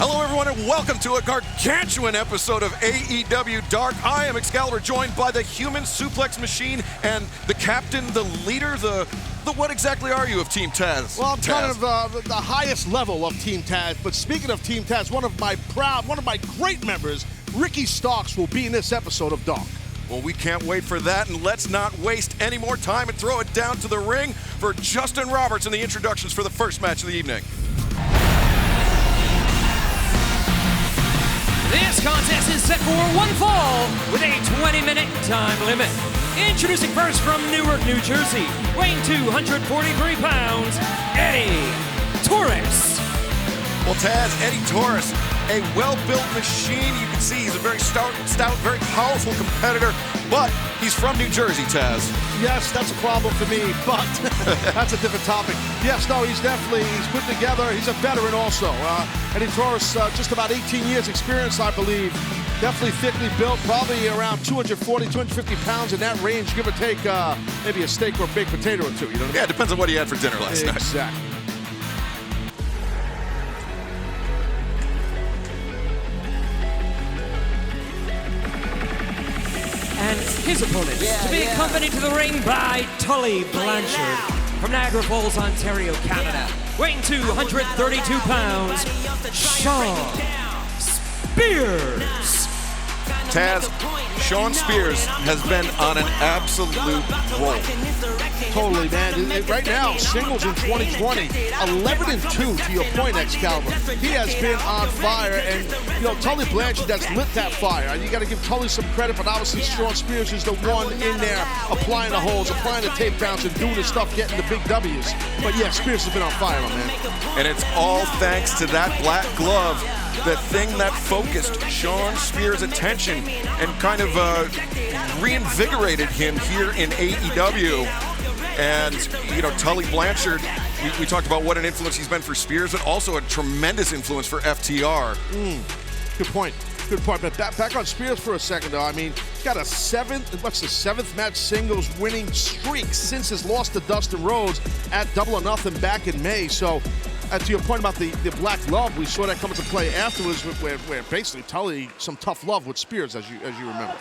Hello, everyone, and welcome to a gargantuan episode of AEW Dark. I am Excalibur, joined by the human suplex machine and the captain, the leader, the what exactly are you of Team Taz? Well, I'm kind of the highest level of Team Taz. But speaking of Team Taz, one of my great members, Ricky Starks, will be in this episode of Dark. Well, we can't wait for that, and let's not waste any more time and throw it down to the ring for Justin Roberts and the introductions for the first match of the evening. This contest is set for one fall with a 20-minute time limit. Introducing first from Newark, New Jersey, weighing 243 pounds, Eddie Taurus. Well, Taz, Eddie Taurus, a well-built machine. You can see he's a very stout, very powerful competitor, but he's from New Jersey, Taz. Yes, that's a problem for me, but that's a different topic. Yes, no, he's put together. He's a veteran also. Eddie Taurus, just about 18 years experience, I believe. Definitely thickly built, probably around 240, 250 pounds in that range, give or take maybe a steak or a baked potato or two. You know what I mean? Yeah, it depends on what he had for dinner last night. Exactly. And his opponent to be accompanied to the ring by Tully Blanchard from Niagara Falls, Ontario, Canada, weighing 232 pounds, Shawn Spears. Taz, Shawn Spears has been on an absolute roll. Totally, man. Right now, singles in 2020, 11-2 to your point, Excalibur. He has been on fire, and you know, Tully Blanchard has lit that fire. You got to give Tully some credit, but obviously Shawn Spears is the one in there applying the holds, applying the takedowns, and doing the stuff, getting the big W's. But yeah, Spears has been on fire, man. And it's all thanks to that black glove, the thing that focused Shawn Spears' attention and kind of reinvigorated him here in AEW. And, you know, Tully Blanchard, we talked about what an influence he's been for Spears, but also a tremendous influence for FTR. Good point. Good point. But back on Spears for a second, though. I mean, he's got the seventh match singles winning streak since his loss to Dustin Rhodes at Double or Nothing back in May. So, to your point about the black glove, we saw that come into play afterwards, where basically Tully some tough love with Spears, as you remember.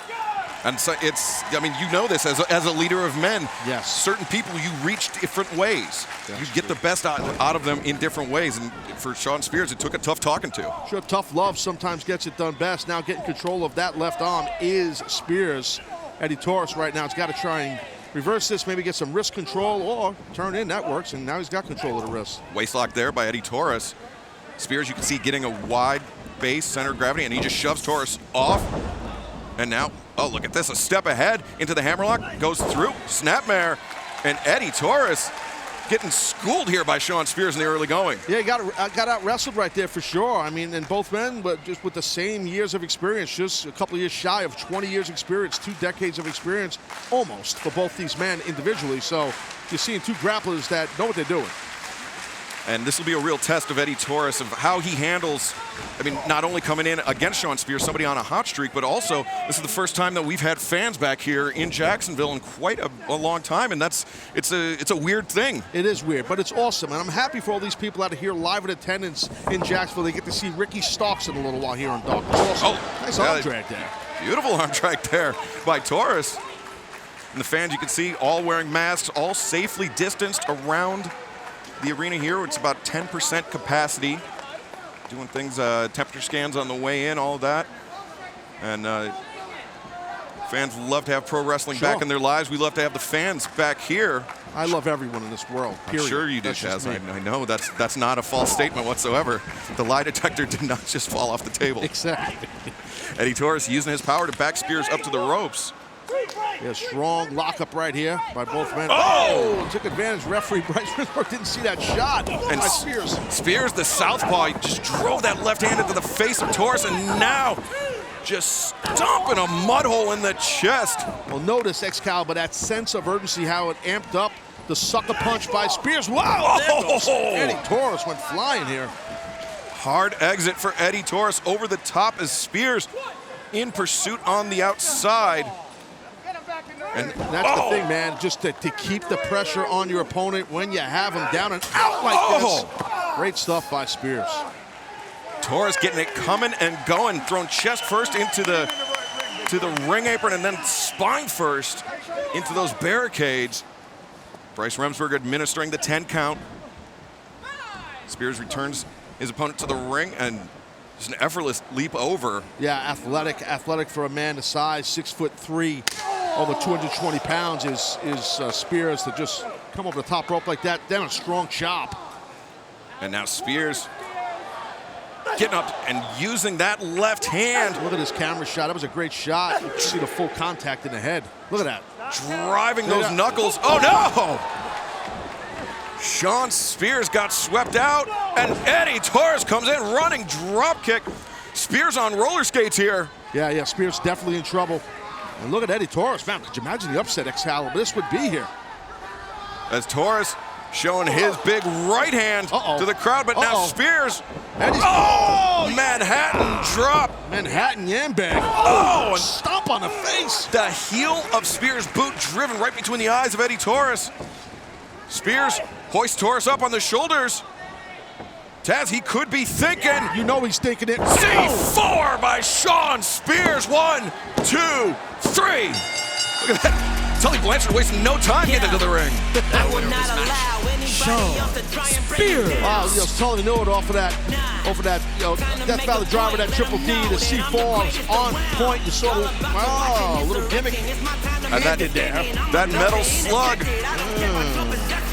And so it's, I mean, you know this as a leader of men. Yes. Certain people you reach different ways. You get the best out of them in different ways. And for Shawn Spears, it took a tough talking to. Sure, tough love sometimes gets it done best. Now getting control of that left arm is Spears. Eddie Taurus right now has got to try and reverse this, maybe get some wrist control, or turn in. That works, and now he's got control of the wrist. Waistlock there by Eddie Taurus. Spears, you can see, getting a wide base, center of gravity, and he just shoves Taurus off. And now, oh, look at this, a step ahead into the hammerlock, goes through, snapmare, and Eddie Taurus getting schooled here by Shawn Spears in the early going. Yeah, he got out wrestled right there for sure. I mean, and both men, but just with the same years of experience, just a couple of years shy of 20 years experience, 2 decades of experience almost for both these men individually. So you're seeing two grapplers that know what they're doing. And this will be a real test of Eddie Taurus, of how he handles, I mean, not only coming in against Shawn Spears, somebody on a hot streak, but also this is the first time that we've had fans back here in Jacksonville in quite a long time, and it's a weird thing. It is weird, but it's awesome, and I'm happy for all these people out here live in attendance in Jacksonville. They get to see Ricky Starks in a little while here on Dark. Awesome. Oh, nice arm drag there. Beautiful arm drag there by Taurus. And the fans, you can see, all wearing masks, all safely distanced around the arena here. It's about 10% capacity. Doing things, temperature scans on the way in, all of that. And fans love to have pro wrestling back in their lives. We love to have the fans back here. I love everyone in this world, period. I'm sure you do, Chaz. I know that's not a false statement whatsoever. The lie detector did not just fall off the table. Exactly. Eddie Taurus using his power to back Spears up to the ropes. Yeah, strong lockup right here by both men. Oh! Took advantage. Referee Bryce Whitmore didn't see that shot. And Spears. Spears, the southpaw, just drove that left hand into the face of Taurus, and now just stomping a mud hole in the chest. Well, notice, Excalibur, that sense of urgency, how it amped up the sucker punch by Spears. Wow! Eddie Taurus went flying here. Hard exit for Eddie Taurus over the top as Spears in pursuit on the outside. And that's the thing, man, just to keep the pressure on your opponent when you have him down and out like this. Great stuff by Spears. Taurus getting it coming and going, thrown chest first into the ring apron and then spine first into those barricades. Bryce Remsburg administering the 10 count. Spears returns his opponent to the ring and just an effortless leap over. Yeah, athletic for a man the size, 6'3", over 220 pounds is Spears to just come over the top rope like that. Then a strong chop. And now Spears getting up and using that left hand. Look at this camera shot. That was a great shot. You can see the full contact in the head. Look at that. Driving those knuckles. Oh, no! Shawn Spears got swept out, and Eddie Taurus comes in running drop kick. Spears on roller skates here. Yeah, Spears definitely in trouble. And look at Eddie Taurus. Man, could you imagine the upset Excalibur this would be here? As Taurus showing his big right hand to the crowd, but now Spears. Manhattan drop. Manhattan yambag. Oh, and stomp on the face. The heel of Spears' boot driven right between the eyes of Eddie Taurus. Spears hoists Taurus up on the shoulders. Taz, he could be thinking. You know he's thinking it. C4 by Shawn Spears. 1, 2, 3. Look at that. Tully Blanchard wasting no time getting into the ring. Shawn Spears. Wow, Tully knew it off of that, Death Valley driver, that Triple D, the C4 was on point. You saw a little gimmick. And that metal slug.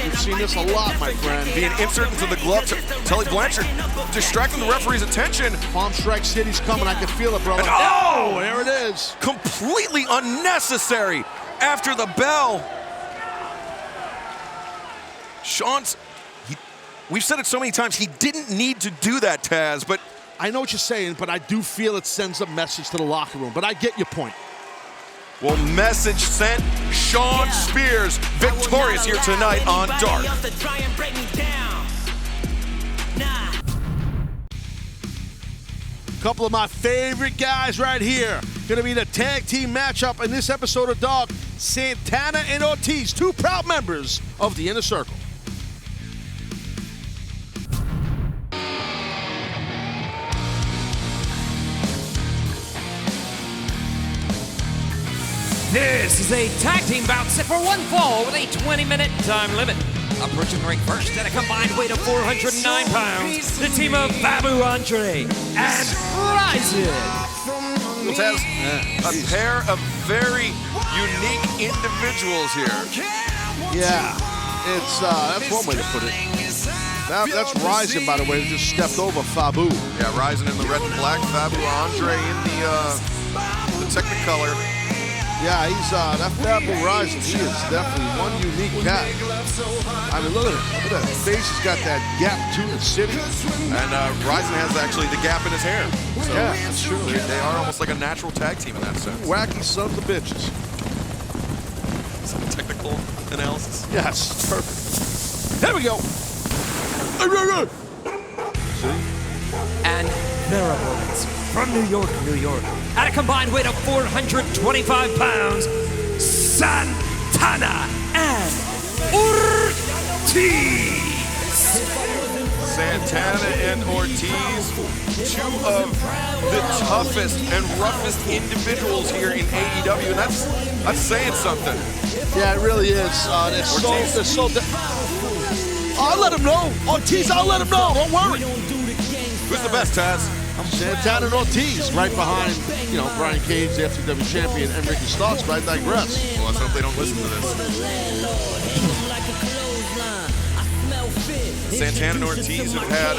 You've seen this a lot, my friend. Being inserted into the glove to Tully Blanchard, distracting the referee's attention. Palm Strike City's coming. I can feel it, brother. And there it is. Completely unnecessary after the bell. We've said it so many times, he didn't need to do that, Taz, but I know what you're saying, but I do feel it sends a message to the locker room, but I get your point. well, message sent. Shawn Spears victorious here tonight on Dark. Couple of my favorite guys right here. Gonna be the tag team matchup in this episode of Dark. Santana and Ortiz, two proud members of the Inner Circle. This is a tag team bout set for one fall with a 20-minute time limit. Approaching the ring first at a combined weight of 409 pounds, the team of Babu Andre and Ryzen. Well, Taz, a pair of very unique individuals here. Yeah, it's that's one way to put it. That's Ryzen, by the way, who just stepped over Fabu. Yeah, Ryzen in the red and black, Babu Andre in the Technicolor. Yeah, he's that Fabu Ryzen. He is definitely one unique guy. I mean, look at him. Look at that face. He's got that gap to the city. And Ryzen has actually the gap in his hair. So yeah, that's true. They are almost like a natural tag team in that sense. Wacky sons of bitches. Some technical analysis. Yes, perfect. There we go. And their opponents from New York, New York, at a combined weight of 425 pounds, Santana and Ortiz. Santana and Ortiz, two of the toughest and roughest individuals here in AEW, and that's saying something. Yeah, it really is. They're so I'll let him know. Ortiz, I'll let him know. Don't worry. Who's the best, Taz? Santana and Ortiz, right behind, Brian Cage, the FTW champion, and Ricky Starks, but I digress. Well, let's hope they don't listen to this. Santana and Ortiz have had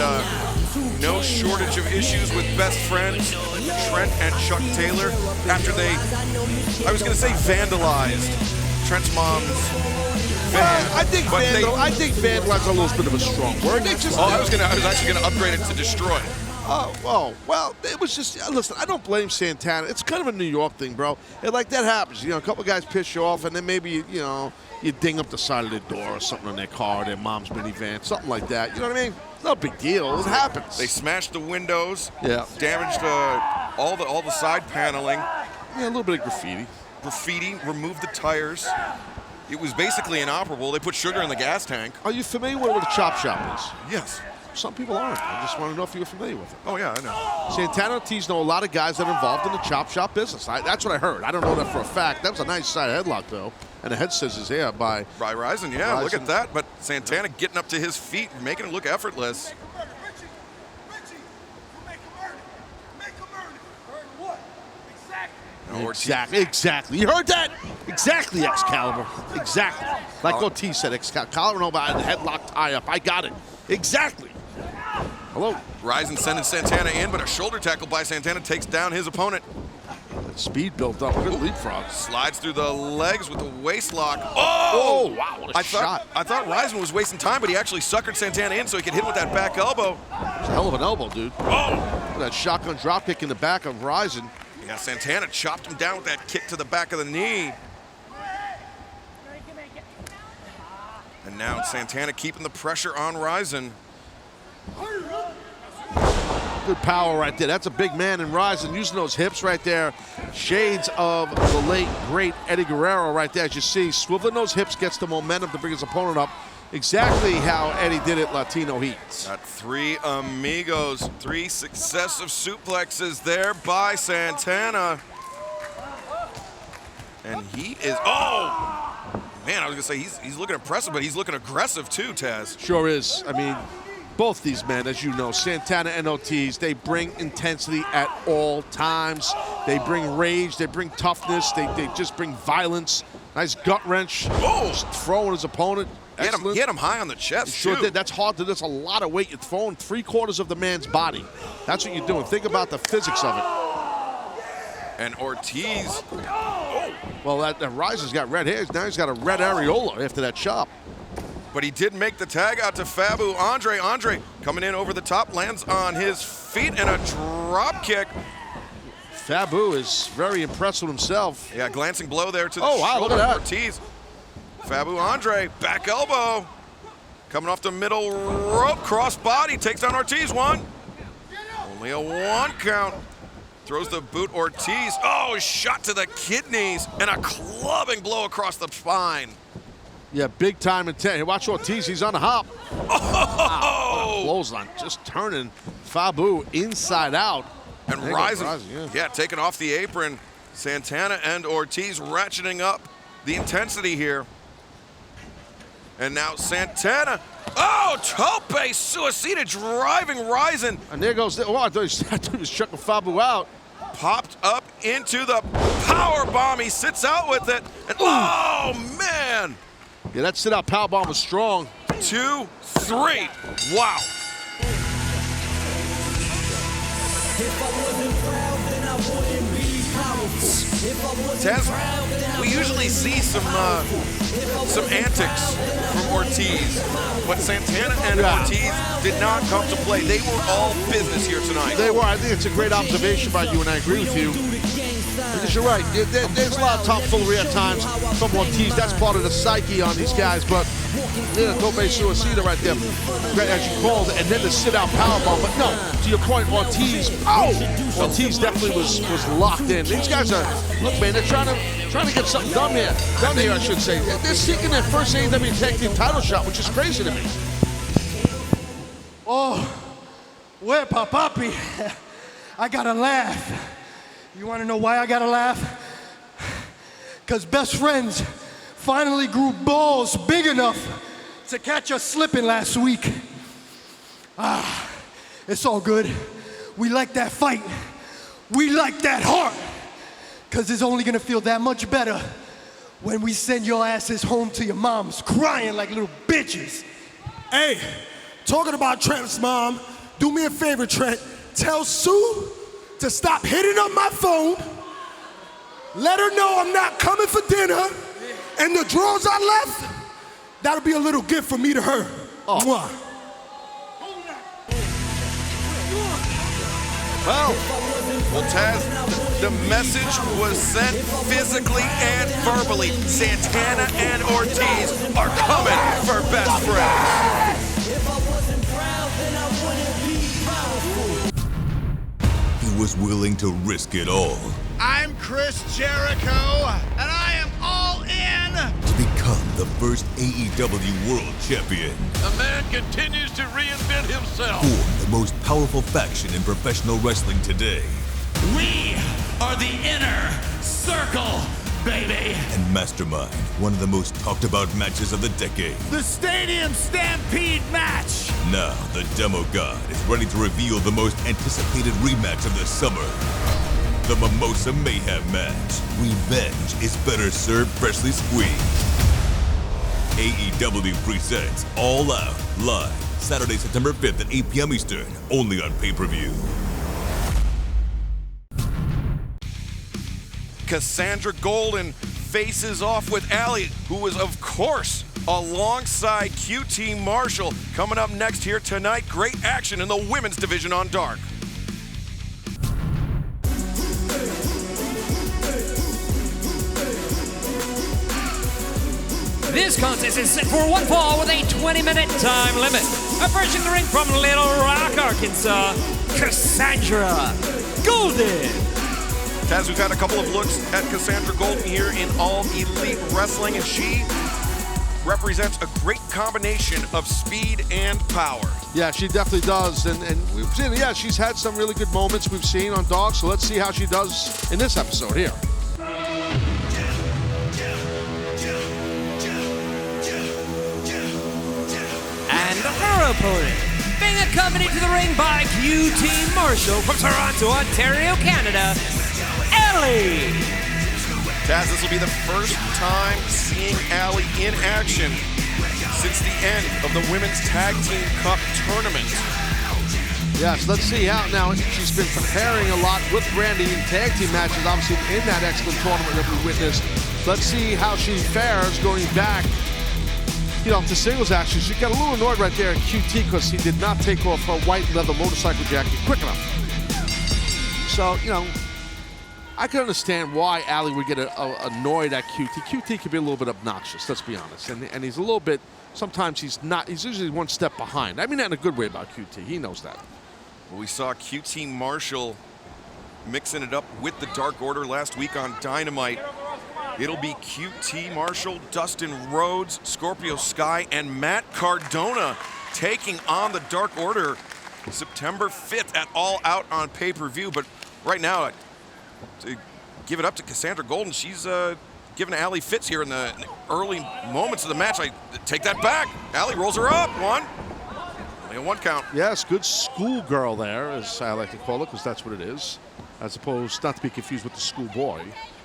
no shortage of issues with best friends, Trent and Chuck Taylor, after they, I was going to say vandalized Trent's mom's van. I think vandalize is a little bit of a strong word. I was actually going to upgrade it to destroy. Well, it was just, listen, I don't blame Santana. It's kind of a New York thing, bro. And like that happens. A couple guys piss you off, and then maybe, you ding up the side of their door or something on their car, their mom's minivan, something like that. You know what I mean? It's no big deal. It happens. They smashed the windows. Yeah. Damaged all the side paneling. Yeah, a little bit of graffiti. Removed the tires. It was basically inoperable. They put sugar in the gas tank. Are you familiar with what a chop shop is? Yes. Some people aren't. I just want to know if you were familiar with it. Oh, yeah, I know. Santana and Ortiz know a lot of guys that are involved in the chop shop business. That's what I heard. I don't know that for a fact. That was a nice side headlock, though. And a head scissors here by Ryzen, yeah, look at that. But Santana getting up to his feet, making it look effortless. Exactly. You heard that? Exactly, Excalibur. Exactly. Like Ortiz said, Excalibur about the headlock tie-up. I got it. Exactly. Hello. Ryzen sending Santana in, but a shoulder tackle by Santana takes down his opponent. That speed built up. Good leapfrog. Slides through the legs with the waist lock. Oh, wow, what a shot. I thought Ryzen was wasting time, but he actually suckered Santana in so he could hit him with that back elbow. It's a hell of an elbow, dude. Oh! That shotgun drop kick in the back of Ryzen. Yeah, Santana chopped him down with that kick to the back of the knee. And now Santana keeping the pressure on Ryzen. Good power right there. That's a big man in Ryzen using those hips right there. Shades of the late, great Eddie Guerrero right there. As you see, swiveling those hips gets the momentum to bring his opponent up. Exactly how Eddie did it, Latino Heat. Got 3 amigos, 3 successive suplexes there by Santana. And he is, man, I was gonna say he's looking impressive, but he's looking aggressive too, Taz. Sure is. I mean, both these men, as you know, Santana and Ortiz, they bring intensity at all times. They bring rage, they bring toughness, they just bring violence. Nice gut wrench, just throwing his opponent. He had him high on the chest, Sure too. did. That's hard to do. That's a lot of weight. You're throwing 3/4 of the man's body. That's what you're doing. Think about the physics of it. And Ortiz. Well, that Ryzen's got red hairs. Now he's got a red areola after that chop. But he did make the tag out to Fabu. Andre coming in over the top, lands on his feet and a drop kick. Fabu is very impressed with himself. Yeah, glancing blow there to the wow, shoulder look at that. of Ortiz. Fabu Andre, back elbow. Coming off the middle rope, cross body, takes down Ortiz. 1. Only a 1 count. Throws the boot Ortiz. Oh, shot to the kidneys and a clubbing blow across the spine. Yeah, big time intent. Watch Ortiz, he's on the hop. Oh! Blows on, just turning Fabu inside out. And Ryzen, yeah, taking off the apron. Santana and Ortiz ratcheting up the intensity here. And now Santana, tope suicida driving Ryzen. And there goes, I thought he was chucking Fabu out. Popped up into the power bomb. He sits out with it. And oh, man. Yeah, that sit-out power bomb was strong. 2, 3. Wow. Taz, we usually see some antics from Ortiz, but Santana and Ortiz did not come to play. They were all business here tonight. They were. I think it's a great observation by you, and I agree with you. Because you're right. There's a lot of tomfoolery at times from Ortiz. That's part of the psyche on these guys. But tope suicida right there, as you called it, and then the sit-out powerbomb. But no, to your point, Ortiz definitely was locked in. These guys are, look, man, they're trying to get something done here, I should say. They're seeking their first AEW Tag Team title shot, which is crazy to me. Oh, where papapi? I gotta laugh. You wanna know why I gotta laugh? Because best friends finally grew balls big enough to catch us slipping last week. It's all good. We like that fight. We like that heart. Because it's only gonna feel that much better when we send your asses home to your moms crying like little bitches. Hey, talking about Trent's mom, do me a favor, Trent. Tell Sue to stop hitting up my phone. Let her know I'm not coming for dinner. And the drawers I left, that'll be a little gift from me to her. Oh. Mwah. Well, Taz, the message was sent physically and verbally. Santana and Ortiz are coming for best friends. He was willing to risk it all. I'm Chris Jericho, and I am all in To become the first AEW World Champion. The man continues to reinvent himself. For the most powerful faction in professional wrestling today. We are the Inner Circle, baby. And Mastermind, one of the most talked about matches of the decade. The Stadium Stampede match. Now, the Demo God is ready to reveal the most anticipated rematch of the summer. The Mimosa Mayhem match. Revenge is better served freshly squeezed. AEW presents All Out, live, Saturday, September 5th at 8 p.m. Eastern, only on pay-per-view. Cassandra Golden faces off with Allie, who is, of course, alongside QT Marshall. Coming up next here tonight, great action in the women's division on Dark. This contest is set for one fall with a 20-minute time limit. Approaching the ring from Little Rock, Arkansas, Cassandra Golden. Taz, we've had a couple of looks at Cassandra Golden here in All Elite Wrestling, and she represents a great combination of speed and power. Yeah, she definitely does, and we've seen, yeah, she's had some really good moments we've seen on Dark, so let's see how she does in this episode here. And her opponent, being accompanied to the ring by QT Marshall from Toronto, Ontario, Canada, Allie. Taz, this will be the first time seeing Allie in action since the end of the Women's Tag Team Cup tournament. Yes, let's see how now she's been preparing a lot with Brandi in tag team matches, obviously in that excellent tournament that we witnessed. Let's see how she fares going back, you know, to singles action. She got a little annoyed right there at QT because he did not take off her white leather motorcycle jacket quick enough. So, you know, I can understand why Allie would get annoyed at QT. QT could be a little bit obnoxious, let's be honest. And he's a little bit, sometimes he's not, he's usually one step behind. I mean that in a good way about QT, he knows that. We saw QT Marshall mixing it up with the Dark Order last week on Dynamite. It'll be QT Marshall, Dustin Rhodes, Scorpio Sky, and Matt Cardona taking on the Dark Order September 5th at All Out on pay-per-view. But right now, to give it up to Cassandra Golden, she's giving Allie fits here in the early moments of the match. I take that back. Allie rolls her up. Only a one count. Yes, good schoolgirl there, as I like to call it, because that's what it is, as opposed not to be confused with the schoolboy.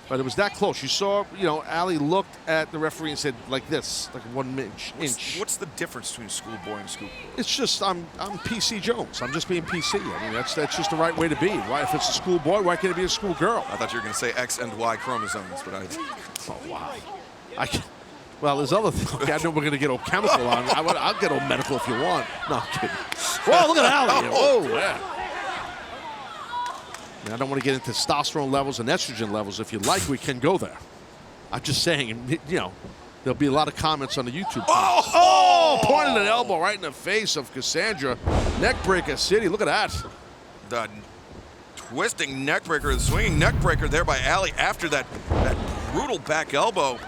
But it was that close. You saw, you know, Allie looked at the referee and said, like this, like 1 inch. What's the difference between schoolboy and schoolboy? It's just, I'm PC Jones. I'm just being PC. I mean, that's just the right way to be. Why, if it's a schoolboy, why can't it be a schoolgirl? I thought you were going to say X and Y chromosomes, but I... Oh, wow. Well, there's other things. Okay, I know we're going to get all chemical on. I'll get all medical if you want. No, I'm kidding. Whoa, look at Allie. Whoa, yeah. I don't want to get into testosterone levels and estrogen levels. If you like, we can go there. I'm just saying, you know, there'll be a lot of comments on the YouTube. Oh, pointed an elbow right in the face of Cassandra. Neckbreaker City, look at that. The twisting neckbreaker, the swinging neckbreaker there by Allie after that brutal back elbow.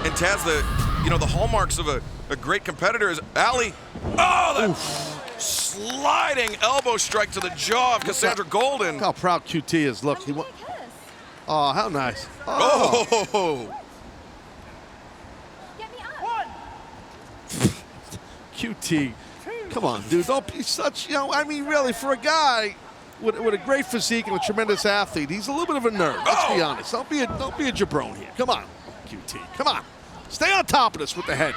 And Taz, the hallmarks of a great competitor is Allie. Oh, that sliding elbow strike to the jaw of Cassandra Golden. Look how proud QT is. Look, oh, how nice. Oh. Get me up. QT, come on, dude. Don't be such, you know, I mean, really, for a guy with a great physique and a tremendous athlete, he's a little bit of a nerd. Let's be honest. Don't be a jabron here. Come on, QT. Come on. Stay on top of this with the head.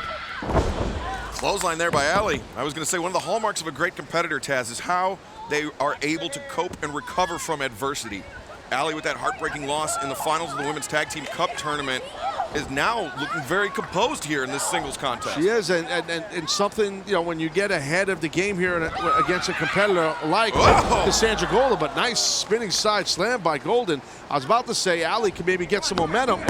Clothesline there by Allie. I was going to say one of the hallmarks of a great competitor, Taz, is how they are able to cope and recover from adversity. Allie, with that heartbreaking loss in the finals of the Women's Tag Team Cup tournament, is now looking very composed here in this singles contest. She is, and something, you know, when you get ahead of the game here against a competitor like Cassandra Golden, but nice spinning side slam by Golden. I was about to say Allie can maybe get some momentum.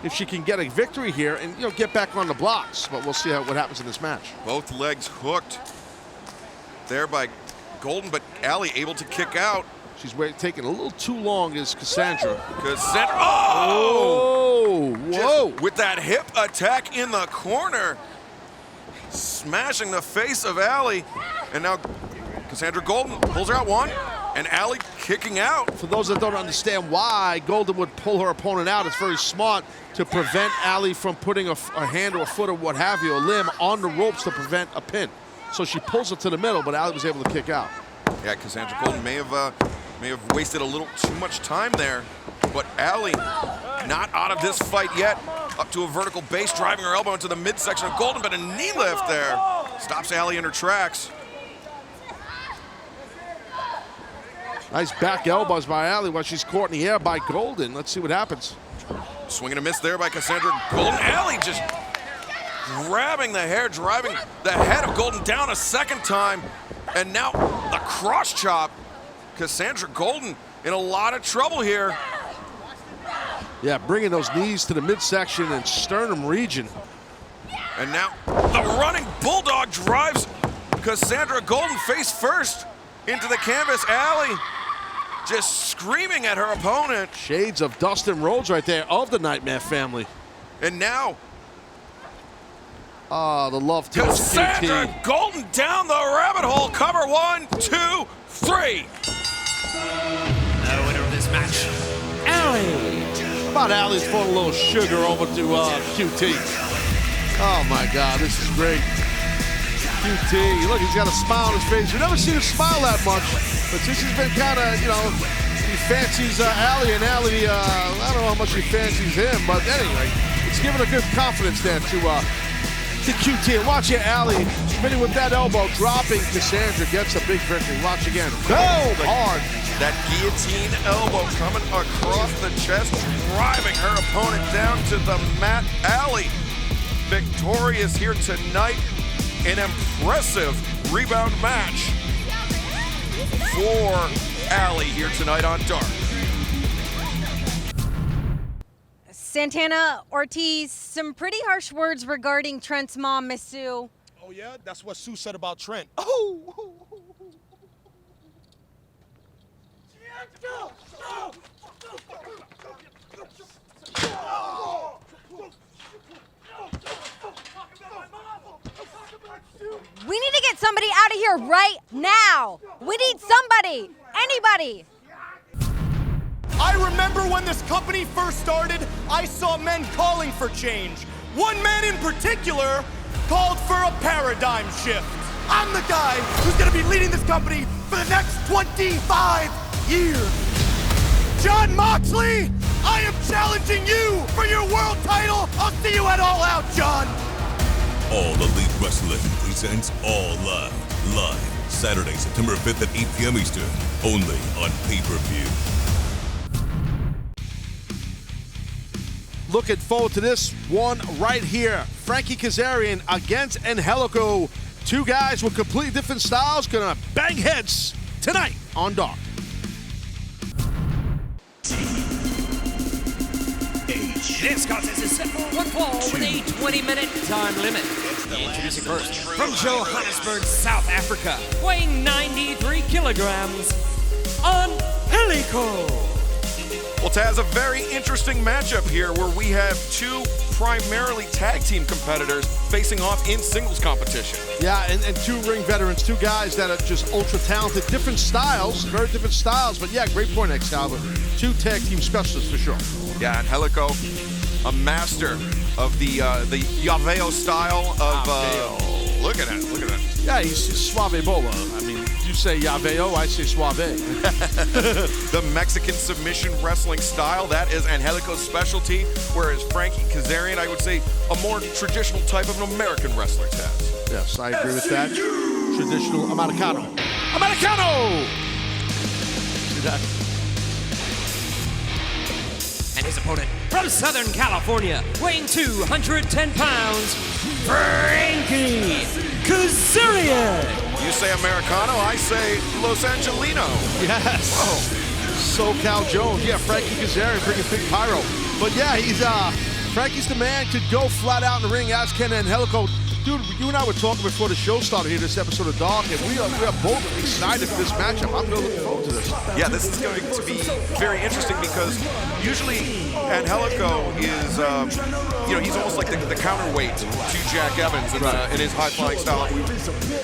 If she can get a victory here and, you know, get back on the blocks. But we'll see what happens in this match. Both legs hooked there by Golden, but Allie able to kick out. She's taking a little too long, is Cassandra. Cassandra, oh! Whoa. just with that hip attack in the corner, smashing the face of Allie. And now Cassandra Golden pulls her out one, and Allie kicking out. For those that don't understand why Golden would pull her opponent out, it's very smart to prevent Allie from putting a hand or a foot or what have you, a limb on the ropes to prevent a pin. So she pulls it to the middle, but Allie was able to kick out. Yeah, Cassandra Golden may have wasted a little too much time there, but Allie not out of this fight yet. Up to a vertical base, driving her elbow into the midsection of Golden, but a knee lift there stops Allie in her tracks. Nice back elbows by Allie while she's caught in the air by Golden. Let's see what happens. Swing and a miss there by Cassandra Golden. Allie just grabbing the hair, driving the head of Golden down a second time. And now the cross chop. Cassandra Golden in a lot of trouble here. Yeah, bringing those knees to the midsection and sternum region. And now the running bulldog drives Cassandra Golden face first into the canvas. Allie just screaming at her opponent. Shades of Dustin Rhodes right there of the Nightmare family. And now the love to Cassandra Golden down the rabbit hole. Cover 1, 2, 3. The winner of this match, Allie. How about Allie's throwing a little sugar over to QT? Oh my God, this is great. QT, look, he's got a smile on his face. We've never seen him smile that much, but since he's been kind of, you know, he fancies Allie, and Allie, I don't know how much he fancies him, but anyway, it's giving a good confidence there to QT. And watch here, Allie spinning with that elbow, dropping Cassandra, gets a big victory. Watch again. Boom! Hard. That guillotine elbow coming across the chest, driving her opponent down to the mat. Allie victorious here tonight. An impressive rebound match for Allie here tonight on Dark. Santana, Ortiz, some pretty harsh words regarding Trent's mom, Miss Sue. Oh, yeah? That's what Sue said about Trent. Oh! We need to get somebody out of here right now. We need somebody, anybody. I remember when this company first started, I saw men calling for change. One man in particular called for a paradigm shift. I'm the guy who's gonna be leading this company for the next 25 years. Jon Moxley, I am challenging you for your world title. I'll see you at All Out, Jon. All Elite Wrestling presents All Out, live Saturday, September 5th at 8 p.m. Eastern, only on pay-per-view. Looking forward to this one right here. Frankie Kazarian against Angelico. Two guys with completely different styles gonna bang heads tonight on Dark. This contest is set for one fall with a 20-minute time limit. Introducing first, from Johannesburg, South Africa, weighing 93 kilograms, Angelico. Well, Taz, a very interesting matchup here where we have two primarily tag team competitors facing off in singles competition. Yeah, and two ring veterans, two guys that are just ultra talented, different styles, very different styles, but yeah, great point, Excalibur. Two tag team specialists for sure. Yeah, Angelico, a master of the Yaveo style of, look at that, look at that. Yeah, he's suave bola. I mean, you say Yaveo, I say suave. The Mexican submission wrestling style, that is Angelico's specialty, whereas Frankie Kazarian, I would say, a more traditional type of an American wrestler, Taz. Yes, I agree with that. Traditional Americano. Americano! See that? And his opponent, from Southern California, weighing 210 pounds, Frankie Kazarian. You say Americano, I say Los Angelino. Yes. Whoa. SoCal Jones. Yeah, Frankie Kazarian bringing big pyro. But yeah, Frankie's the man to go flat out in the ring, as can Angelico. Dude, you and I were talking before the show started here, this episode of Dark, and we are both excited for this matchup. I'm really looking forward to this. Yeah, this is going to be very interesting because usually Angelico is, he's almost like the counterweight to Jack Evans in his high-flying style.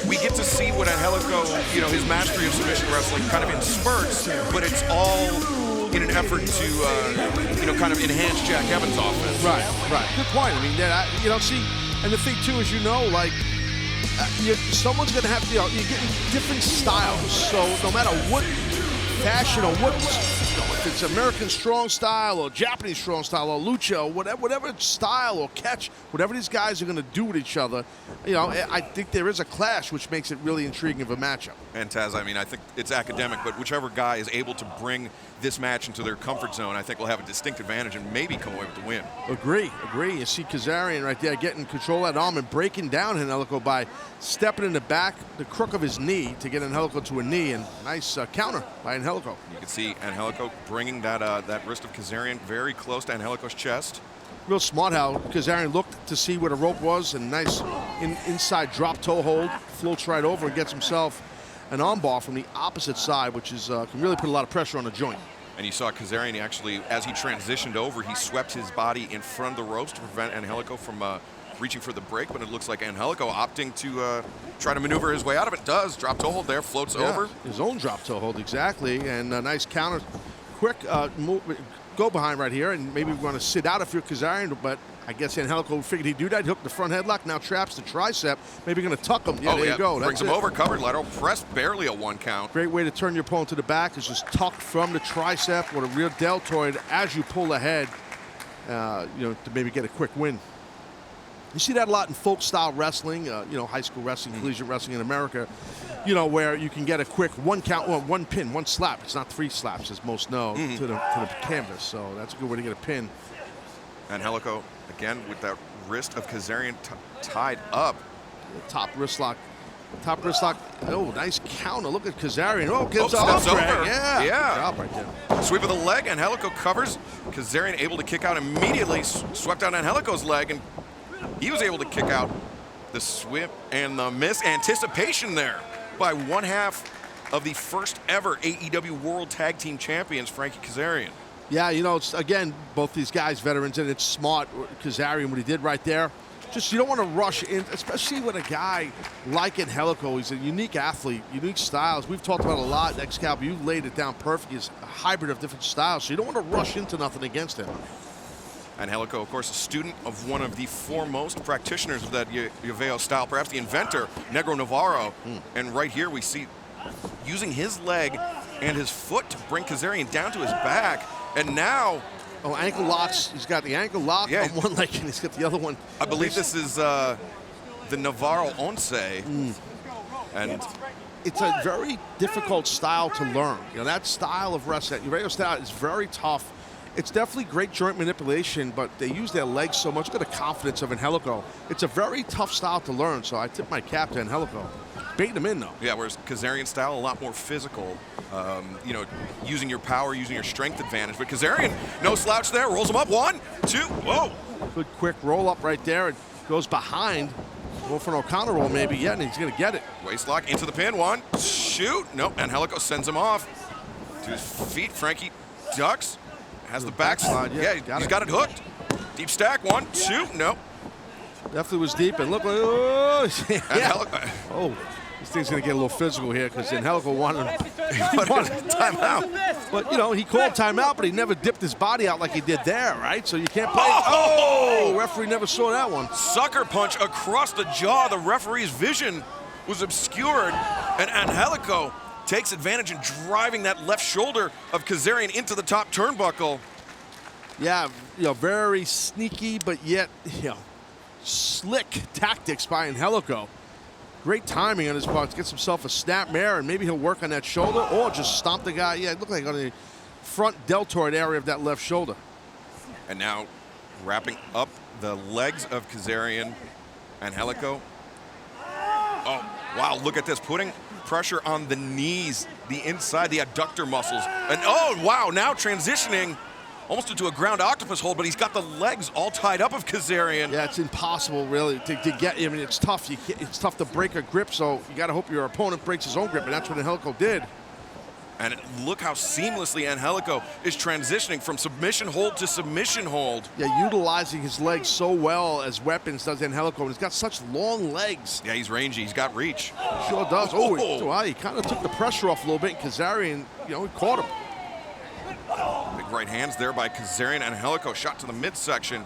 We get to see what Angelico, his mastery of submission wrestling kind of in spurts, but it's all in an effort to, kind of enhance Jack Evans' offense. Right. Good point. I mean, see, and the thing too is, someone's going to have to, you're getting different styles. So no matter what fashion or what, if it's American strong style or Japanese strong style or lucha or whatever style or catch, whatever these guys are going to do with each other, I think there is a clash, which makes it really intriguing of a matchup. And Taz, I think it's academic, but whichever guy is able to bring this match into their comfort zone, I think will have a distinct advantage and maybe come away with the win. Agree. You see Kazarian right there getting control of that arm and breaking down Angelico by stepping in the back, the crook of his knee to get Angelico to a knee, and nice counter by Angelico. You can see Angelico bringing that wrist of Kazarian very close to Angelico's chest. Real smart how Kazarian looked to see where the rope was, and nice inside drop toe hold, floats right over and gets himself an armbar from the opposite side, which is can really put a lot of pressure on the joint. And you saw Kazarian actually, as he transitioned over, he swept his body in front of the ropes to prevent Angelico from reaching for the break, but it looks like Angelico opting to try to maneuver his way out of it. Does. Drop toe hold there, floats over. His own drop toe hold, exactly. And a nice counter, quick move, go behind right here, and maybe we're going to sit out if you're Kazarian, but I guess Angelico figured he'd do that. He hooked the front headlock, now traps the tricep. Maybe going to tuck him. Yeah, there you go. Brings him over, covered lateral press, barely a 1 count. Great way to turn your opponent to the back is just tucked from the tricep with a real deltoid as you pull ahead, to maybe get a quick win. You see that a lot in folk style wrestling, high school wrestling, collegiate wrestling in America, where you can get a quick 1 count, 1 pin, 1 slap. It's not 3 slaps, as most know, to the canvas. So that's a good way to get a pin. Angelico, again, with that wrist of Kazarian tied up. Top wrist lock. Oh, nice counter. Look at Kazarian. Oh, gives steps up. over. Yeah. Up right there. Sweep of the leg. Angelico covers. Kazarian able to kick out immediately. Swept down Angelico's leg, and he was able to kick out the sweep and the miss. Anticipation there by 1/2 of the first ever AEW World Tag Team Champions, Frankie Kazarian. Yeah, it's, again, both these guys, veterans, and it's smart, Kazarian, what he did right there. Just, you don't want to rush in, especially with a guy like Angelico. He's a unique athlete, unique styles. We've talked about a lot, Excalibur. You laid it down perfect. He's a hybrid of different styles, so you don't want to rush into nothing against him. Angelico, of course, a student of one of the foremost practitioners of that Lluveo style, perhaps the inventor, Negro Navarro. And right here we see using his leg and his foot to bring Kazarian down to his back. And now... Oh, ankle locks. He's got the ankle lock on one leg, and he's got the other one. I believe this is the Navarro Once. And it's a very difficult style to learn. That style of wrestling, the Lluveo style, is very tough. It's definitely great joint manipulation, but they use their legs so much. Look at the confidence of Angelico. It's a very tough style to learn, so I tip my cap to Angelico. Baiting him in, though. Yeah, whereas Kazarian style, a lot more physical. Using your power, using your strength advantage. But Kazarian, no slouch there, rolls him up. 1, 2, whoa. Good quick roll up right there. It goes behind. Go for an O'Connor roll maybe, yeah, and he's going to get it. Waist lock into the pin. 1, shoot. Nope, Angelico sends him off. To his feet, Frankie ducks. Has the backslide. Yeah, he's got it hooked. Deep stack. 1, 2, nope. Definitely was deep, and look, oh, yeah. Oh. This thing's going to get a little physical here because Angelico wanted timeout. But, he called timeout, but he never dipped his body out like he did there, right? So you can't play. Oh! Referee never saw that one. Sucker punch across the jaw. The referee's vision was obscured, and Angelico takes advantage in driving that left shoulder of Kazarian into the top turnbuckle. Yeah, very sneaky, but yet, slick tactics by Angelico. Great timing on his part. Gets himself a snapmare, and maybe he'll work on that shoulder or just stomp the guy. Yeah, it looked like on the front deltoid area of that left shoulder. And now wrapping up the legs of Kazarian. Angelico. Oh, wow, look at this. Putting pressure on the knees, the inside, the adductor muscles. And, oh, wow, now transitioning almost into a ground octopus hold, but he's got the legs all tied up of Kazarian. Yeah, it's impossible really to get. I mean, it's tough. It's tough to break a grip, so you got to hope your opponent breaks his own grip, and that's what Angelico did. And look how seamlessly Angelico is transitioning from submission hold to submission hold. Yeah, utilizing his legs so well as weapons does Angelico, and he's got such long legs. Yeah, he's rangy. He's got reach. Sure does. Oh, he kind of took the pressure off a little bit. Kazarian, he caught him. Big right hands there by Kazarian. Angelico shot to the midsection.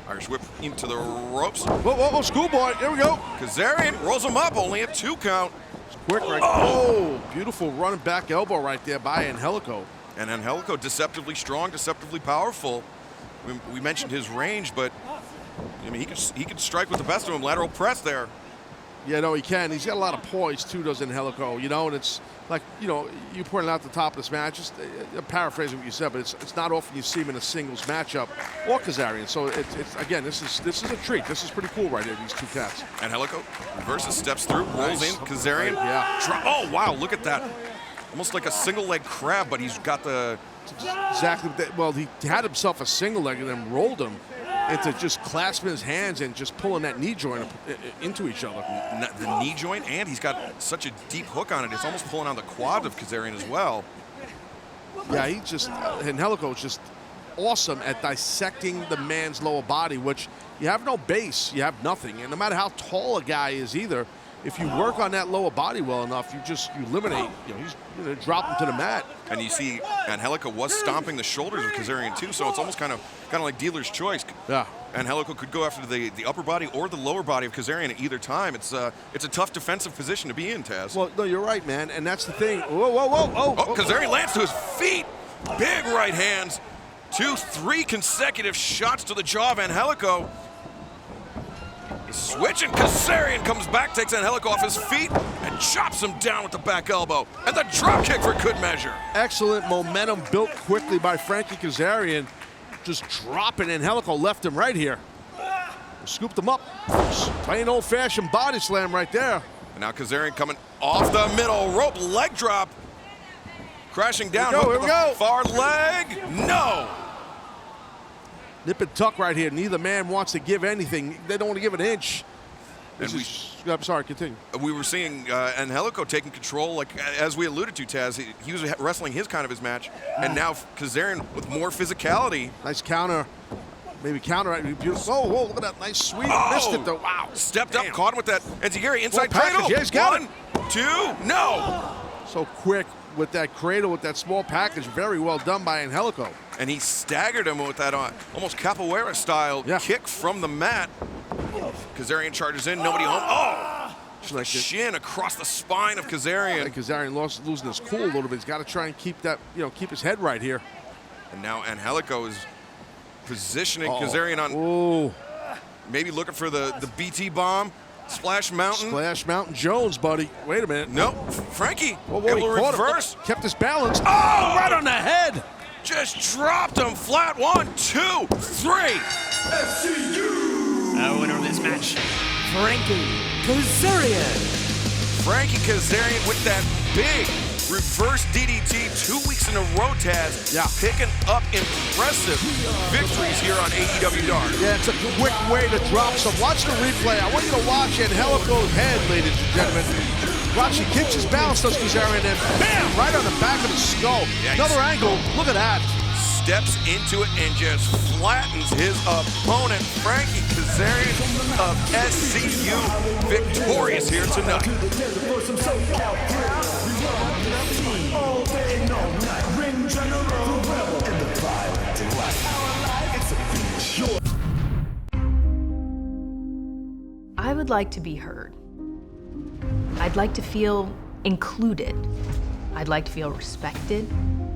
Irish whip into the ropes. Whoa, schoolboy. Here we go. Kazarian rolls him up, only a 2 count. Quick right. Oh, beautiful running back elbow right there by Angelico. And Angelico deceptively strong, deceptively powerful. We mentioned his range, but I mean he could strike with the best of them. Lateral press there. Yeah, no, he can. He's got a lot of poise too, does Angelico. And it's like you pointed out at the top of this match. Just paraphrasing what you said, but it's not often you see him in a singles matchup or Kazarian. So it's again, this is a treat. This is pretty cool right here. These two cats. Angelico reverses, steps through, rolls in. Kazarian. Yeah. Oh wow, look at that! Almost like a single leg crab, but he's got the. Exactly. Well, he had himself a single leg and then rolled him into just clasping his hands and just pulling that knee joint into each other. The knee joint, and he's got such a deep hook on it. It's almost pulling on the quad of Kazarian as well. Yeah, Angelico is just awesome at dissecting the man's lower body, which you have no base, you have nothing. And no matter how tall a guy is either, if you work on that lower body well enough, you eliminate, he's going to drop him to the mat. And you see Angelico was stomping the shoulders of Kazarian too, so it's almost kind of like dealer's choice. Yeah. Angelico could go after the upper body or the lower body of Kazarian at either time. It's a tough defensive position to be in, Taz. Well, no, you're right, man, and that's the thing. Whoa. Kazarian lands to his feet. Big right hands. 2-3 consecutive shots to the jaw of Angelico. Switch, and Kazarian comes back, takes Angelico off his feet, and chops him down with the back elbow. And the drop kick for good measure. Excellent momentum built quickly by Frankie Kazarian. Just dropping Angelico left and right here. Scooped him up. Plain old-fashioned body slam right there. And now Kazarian coming off the middle rope, leg drop. Crashing down. Here we go. Far leg. No. Nip and tuck right here. Neither man wants to give anything. They don't want to give an inch. I'm sorry, continue. We were seeing Angelico taking control, like as we alluded to, Taz. He was wrestling his match, and now Kazarian with more physicality. Nice counter. Maybe counter. Beautiful. Whoa, look at that nice sweep. Missed it, though. Wow. Stepped up, caught him with that Enziguri inside package. cradle. Yeah, he's got it. 1, 2, no. So quick with that cradle, with that small package. Very well done by Angelico. And he staggered him with that almost capoeira style kick from the mat. Kazarian charges in, nobody home. Oh! Shin across the spine of Kazarian. Kazarian losing his cool a little bit. He's got to try and keep that, keep his head right here. And now Angelico is positioning Kazarian on. Maybe looking for the BT bomb. Splash Mountain. Splash Mountain Jones, buddy. Wait a minute. Nope. Frankie able to to reverse. Kept his balance. Oh, right on the head. Just dropped him flat. 1, 2, 3. Our winner of this match, Frankie Kazarian. Frankie Kazarian with that big reverse DDT 2 weeks in a row, Taz. Yeah. Picking up impressive victories here on AEW Dark. Yeah, it's a quick way to drop some. Watch the replay. I want you to watch Angelico's head, ladies and gentlemen. Watch, he keeps his balance, does Kazarian, and bam, right on the back of the skull. Yeah, another angle. Look at that. Steps into it and just flattens his opponent. Frankie Kazarian of SCU victorious here tonight. I would like to be heard. I'd like to feel included. I'd like to feel respected.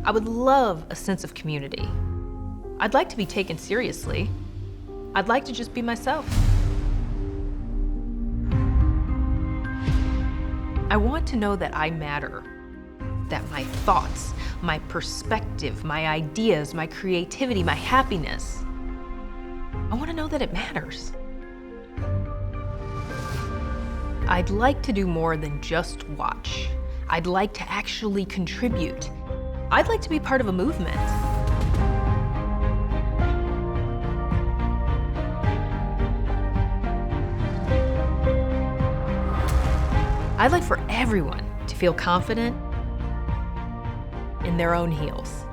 I would love a sense of community. I'd like to be taken seriously. I'd like to just be myself. I want to know that I matter, that my thoughts, my perspective, my ideas, my creativity, my happiness, I want to know that it matters. I'd like to do more than just watch. I'd like to actually contribute. I'd like to be part of a movement. I'd like for everyone to feel confident in their own heels.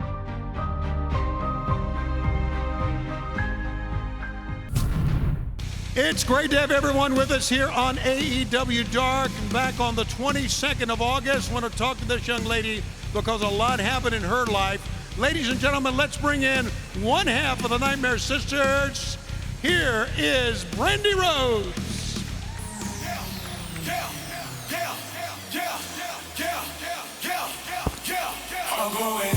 It's great to have everyone with us here on AEW Dark. And back on the 22nd of August, I want to talk to this young lady because a lot happened in her life. Ladies and gentlemen, let's bring in one half of the Nightmare Sisters. Here is Brandi Rhodes. I'm going in.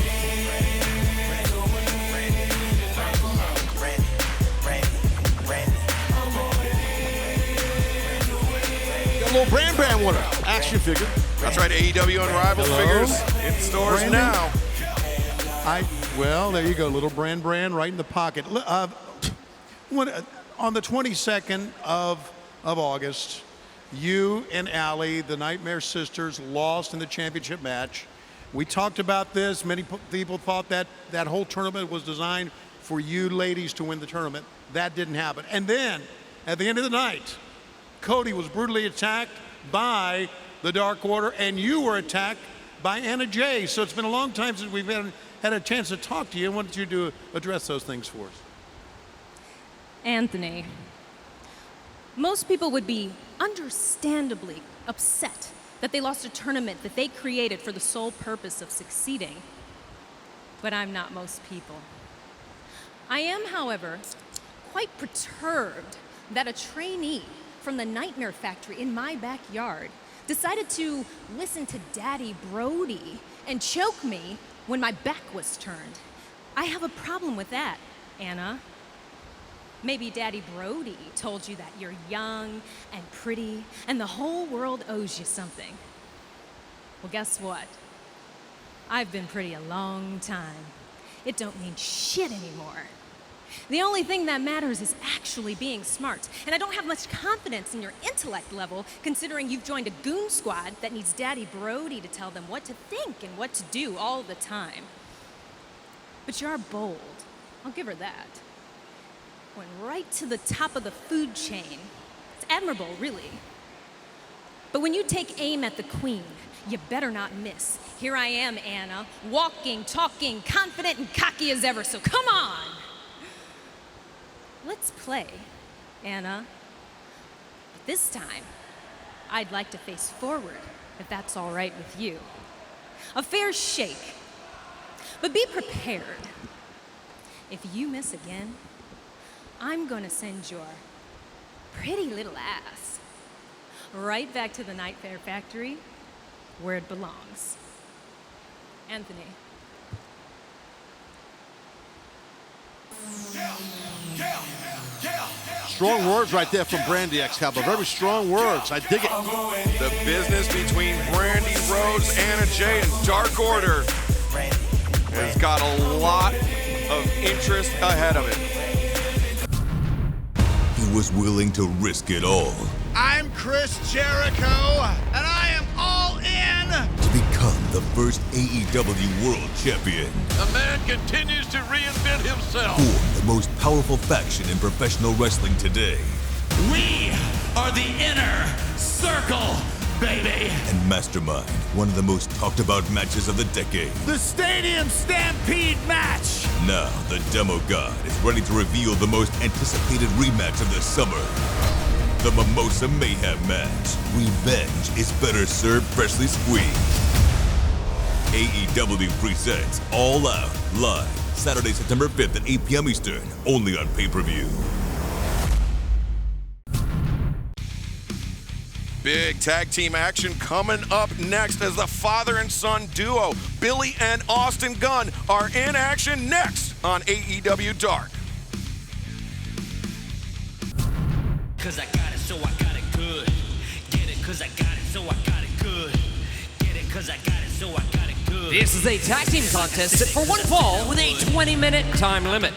Got a little Rembrandt with her. Action figure. That's right, AEW Unrivaled figures in stores Brandi? now. Well, there you go, little Rembrandt right in the pocket. On the 22nd of August, you and Allie, the Nightmare Sisters, lost in the championship match. We talked about this. Many people thought that whole tournament was designed for you ladies to win the tournament. That didn't happen. And then, at the end of the night, Cody was brutally attacked by the Dark Order, and you were attacked by Anna Jay. So it's been a long time since we've had a chance to talk to you. I wanted you to address those things for us. Anthony, most people would be understandably upset that they lost a tournament that they created for the sole purpose of succeeding. But I'm not most people. I am, however, quite perturbed that a trainee from the Nightmare Factory in my backyard decided to listen to Daddy Brody and choke me when my back was turned. I have a problem with that, Anna. Maybe Daddy Brody told you that you're young and pretty and the whole world owes you something. Well, guess what? I've been pretty a long time. It don't mean shit anymore. The only thing that matters is actually being smart, and I don't have much confidence in your intellect level considering you've joined a goon squad that needs Daddy Brody to tell them what to think and what to do all the time. But you are bold. I'll give her that. Went right to the top of the food chain. It's admirable, really. But when you take aim at the queen, you better not miss. Here I am, Anna, walking, talking, confident and cocky as ever, so come on! Let's play, Anna. But this time, I'd like to face forward, if that's all right with you. A fair shake. But be prepared. If you miss again, I'm gonna send your pretty little ass right back to the Nightmare Factory where it belongs. Anthony. Strong words right there from Brandi, Excalibur. Very strong words. I dig it. The business between Brandi Rhodes, Anna Jay, and Dark Order has got a lot of interest ahead of it. He was willing to risk it all I'm Chris Jericho, and I am all in to become the first AEW World Champion. The man continues to reinvent himself. Form the most powerful faction in professional wrestling today. We are the Inner Circle, baby. And mastermind one of the most talked about matches of the decade. The Stadium Stampede match. Now, the Demo God is ready to reveal the most anticipated rematch of the summer. The Mimosa Mayhem match. Revenge is better served freshly squeezed. AEW presents All Out, live, Saturday, September 5th at 8 p.m. Eastern, only on pay-per-view. Big tag team action coming up next as the father and son duo, Billy and Austin Gunn, are in action next on AEW Dark. Cause I got it, so I got it good. Get it, cause I got it, so I got it good. Get it, cause I got it, so I got it good. This is a tag team contest set for one fall with a 20-minute time limit.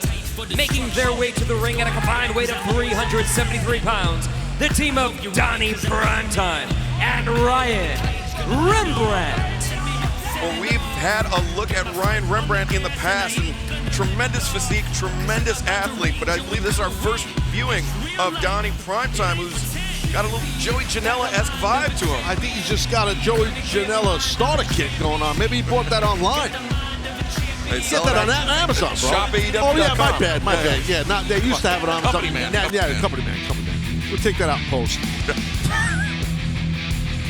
Making their way to the ring at a combined weight of 373 pounds, the team of Dani Primetime and Ryan Rembrandt. Well, we've had a look at Ryan Rembrandt in the past, and tremendous physique, tremendous athlete, but I believe this is our first viewing of Dani Primetime, who's Got a little Joey Janela-esque vibe to him. I think he's just got a Joey Janela starter kit going on. Maybe he bought that online. Get that on Amazon, bro. Shop AEW.com. Oh, yeah, my bad. Yeah, not, they used to have it on Company Man. Company Man. We'll take that out in post.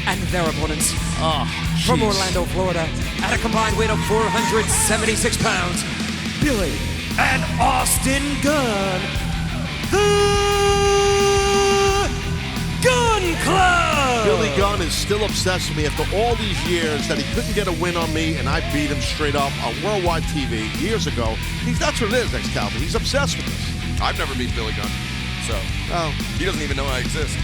And their opponents from jeez. Orlando, Florida, at a combined weight of 476 pounds, Billy and Austin Gunn, the Gun Club! Billy Gunn is still obsessed with me after all these years that he couldn't get a win on me, and I beat him straight up on worldwide TV years ago. That's what it is, Excalibur. He's obsessed with this. I've never beat Billy Gunn, so he doesn't even know I exist.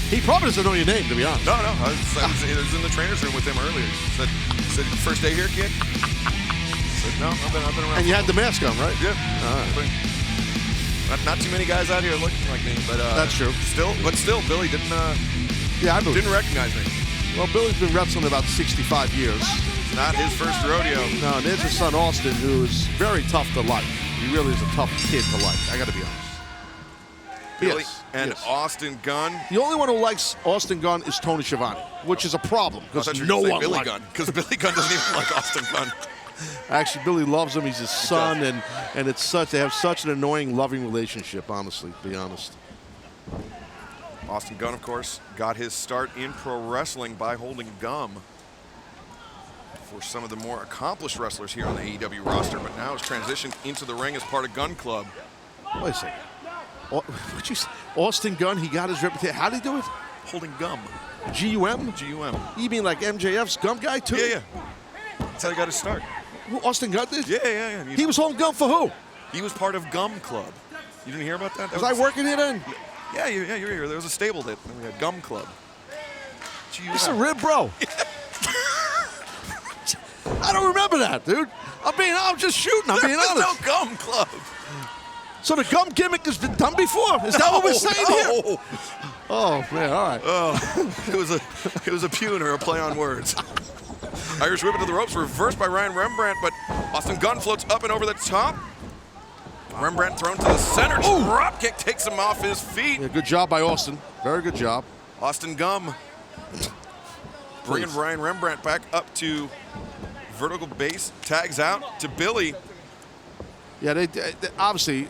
He probably doesn't know your name, to be honest. No. I was in the trainer's room with him earlier. He said, first day here, kid? I said, no, I've been around. And you had the mask on, right? Yeah. All right. Not too many guys out here looking like me, but that's true. Still, Billy didn't. I believe. Didn't recognize me. Well, Billy's been wrestling about 65 years. It's not his first rodeo. No, and there's his son Austin, who is very tough to like. He really is a tough kid to like. I got to be honest. Billy Yes, and yes. Austin Gunn. The only one who likes Austin Gunn is Tony Schiavone, which is a problem because no one Billy likes Gunn. Because Billy Gunn doesn't even like Austin Gunn. Actually, Billy loves him. He's his son, and they have such an annoying, loving relationship. Honestly, to be honest. Austin Gunn, of course, got his start in pro wrestling by holding gum for some of the more accomplished wrestlers here on the AEW roster, but now has transitioned into the ring as part of Gun Club. Wait a second. What you say? Austin Gunn, he got his reputation. How did he do it? Holding gum. G-U-M? G-U-M. You mean like MJF's gum guy, too? Yeah. That's how he got his start. Who, Austin Gunn did? Yeah. He was holding gum for who? He was part of Gum Club. You didn't hear about that? Was I working here then? Yeah, you were here. There was a stable that we had Gum Club. It's a rib, bro. I don't remember that, dude. I'm just shooting. I'm being honest. There was no Gum Club. So the gum gimmick has been done before? Is that what we're saying here? Oh, man, all right. It was a pun or a play on words. Irish whip into the ropes, reversed by Rembrandt, but Austin Gunn floats up and over the top. Rembrandt thrown to the center. Drop kick takes him off his feet. Yeah, good job by Austin. Very good job. Austin Gunn bringing Ryan Rembrandt back up to vertical base. Tags out to Billy. Yeah, they obviously,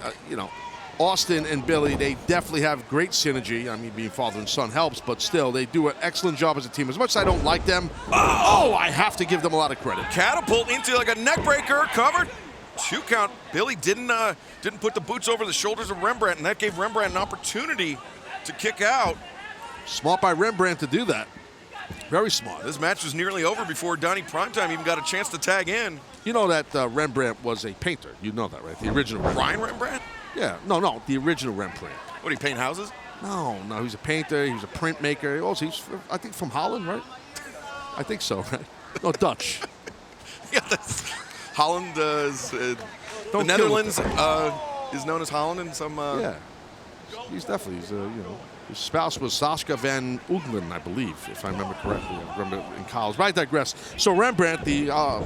Austin and Billy, they definitely have great synergy. I mean, being father and son helps, but still, they do an excellent job as a team. As much as I don't like them, I have to give them a lot of credit. Catapult into like a neck breaker, covered. 2 count. Billy didn't put the boots over the shoulders of Rembrandt, and that gave Rembrandt an opportunity to kick out. Smart by Rembrandt to do that. Very smart. This match was nearly over before Dani Primetime even got a chance to tag in. You know that Rembrandt was a painter. You know that, right? The original Rembrandt. Ryan Rembrandt? Yeah. No. The original Rembrandt. What, he paint houses? No. He's a painter. He was a printmaker. Also, he's, I think, from Holland, right? I think so, right? No, Dutch. Yeah, that's Holland. The Netherlands is known as Holland in some. Yeah. He's definitely, his spouse was Saskia van Oeglen, I believe, if I remember correctly. I remember in college. But I digress. So Rembrandt, now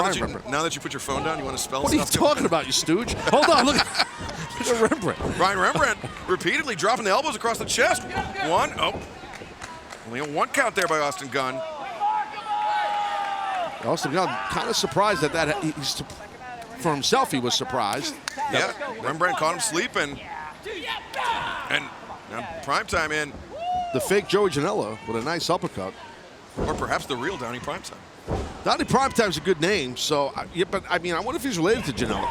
that you put your phone down, you want to spell what stuff? What are you talking about, you stooge? Hold on, look at Rembrandt. Ryan Rembrandt repeatedly dropping the elbows across the chest. Only a 1 count there by Austin Gunn. Austin Gunn kind of surprised at that. For himself, he was surprised. Yeah, Rembrandt caught him sleeping. And now Primetime in. The fake Joey Janela with a nice uppercut. Or perhaps the real Dani Primetime. Dani Primetime's a good name, so, but I wonder if he's related to Janela.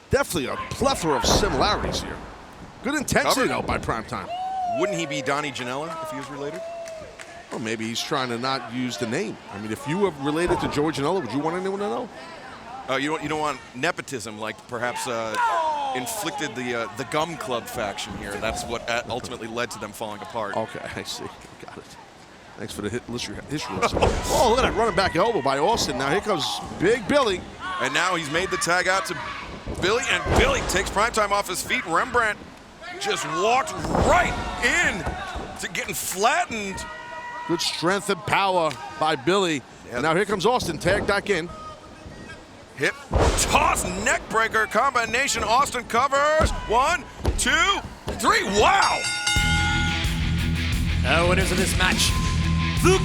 Definitely a plethora of similarities here. Good intensity, though, by Primetime. Wouldn't he be Donnie Janela if he was related? Well, maybe he's trying to not use the name. I mean, if you were related to Joey Janela, would you want anyone to know? You don't want nepotism, like perhaps inflicted the Gum Club faction here. That's what ultimately led to them falling apart. Okay, I see. Got it. Thanks for the history lesson. Oh, look at that running back elbow by Austin. Now here comes Big Billy. And now he's made the tag out to Billy, and Billy takes Primetime off his feet. Rembrandt just walked right in to getting flattened. Good strength and power by Billy. Yeah. And now here comes Austin, tagged back in. Hip toss neck breaker combination. Austin covers. 1, 2, 3. Wow! winners of this match, the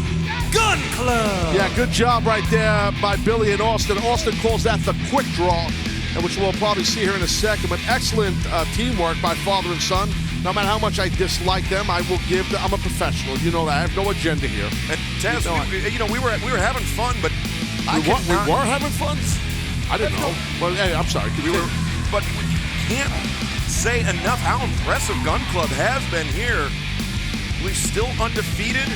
Gun Club. Yeah, good job right there by Billy and Austin. Austin calls that the quick draw, which we'll probably see here in a second. But excellent teamwork by father and son. No matter how much I dislike them, I will give them. I'm a professional. You know that. I have no agenda here. And Taz, we were having fun, but we were having fun. I didn't know. Well, hey, I'm sorry. But we can't say enough how impressive Gun Club has been here. We're still undefeated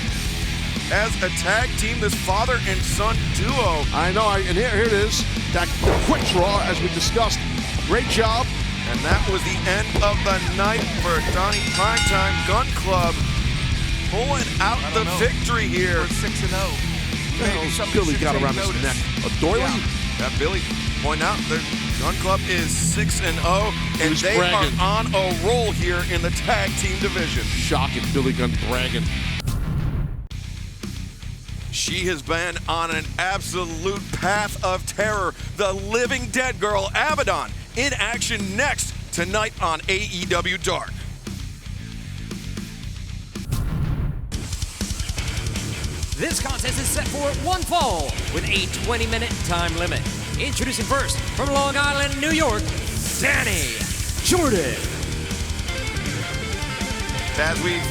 as a tag team, this father and son duo. I know, and here it is. That quick draw, as we discussed. Great job. And that was the end of the night for Dani Primetime. Gun Club pulling out the victory here. We're 6-0. Billy got around his neck. A doily? Yeah, Billy pointing out that Gun Club is 6-0, and they are on a roll here in the tag team division. Shocking, Billy Gunn bragging. She has been on an absolute path of terror. The living dead girl, Abadon, in action next tonight on AEW Dark. This contest is set for one fall with a 20-minute time limit. Introducing first from Long Island, New York, Dani, Jordyn. As we've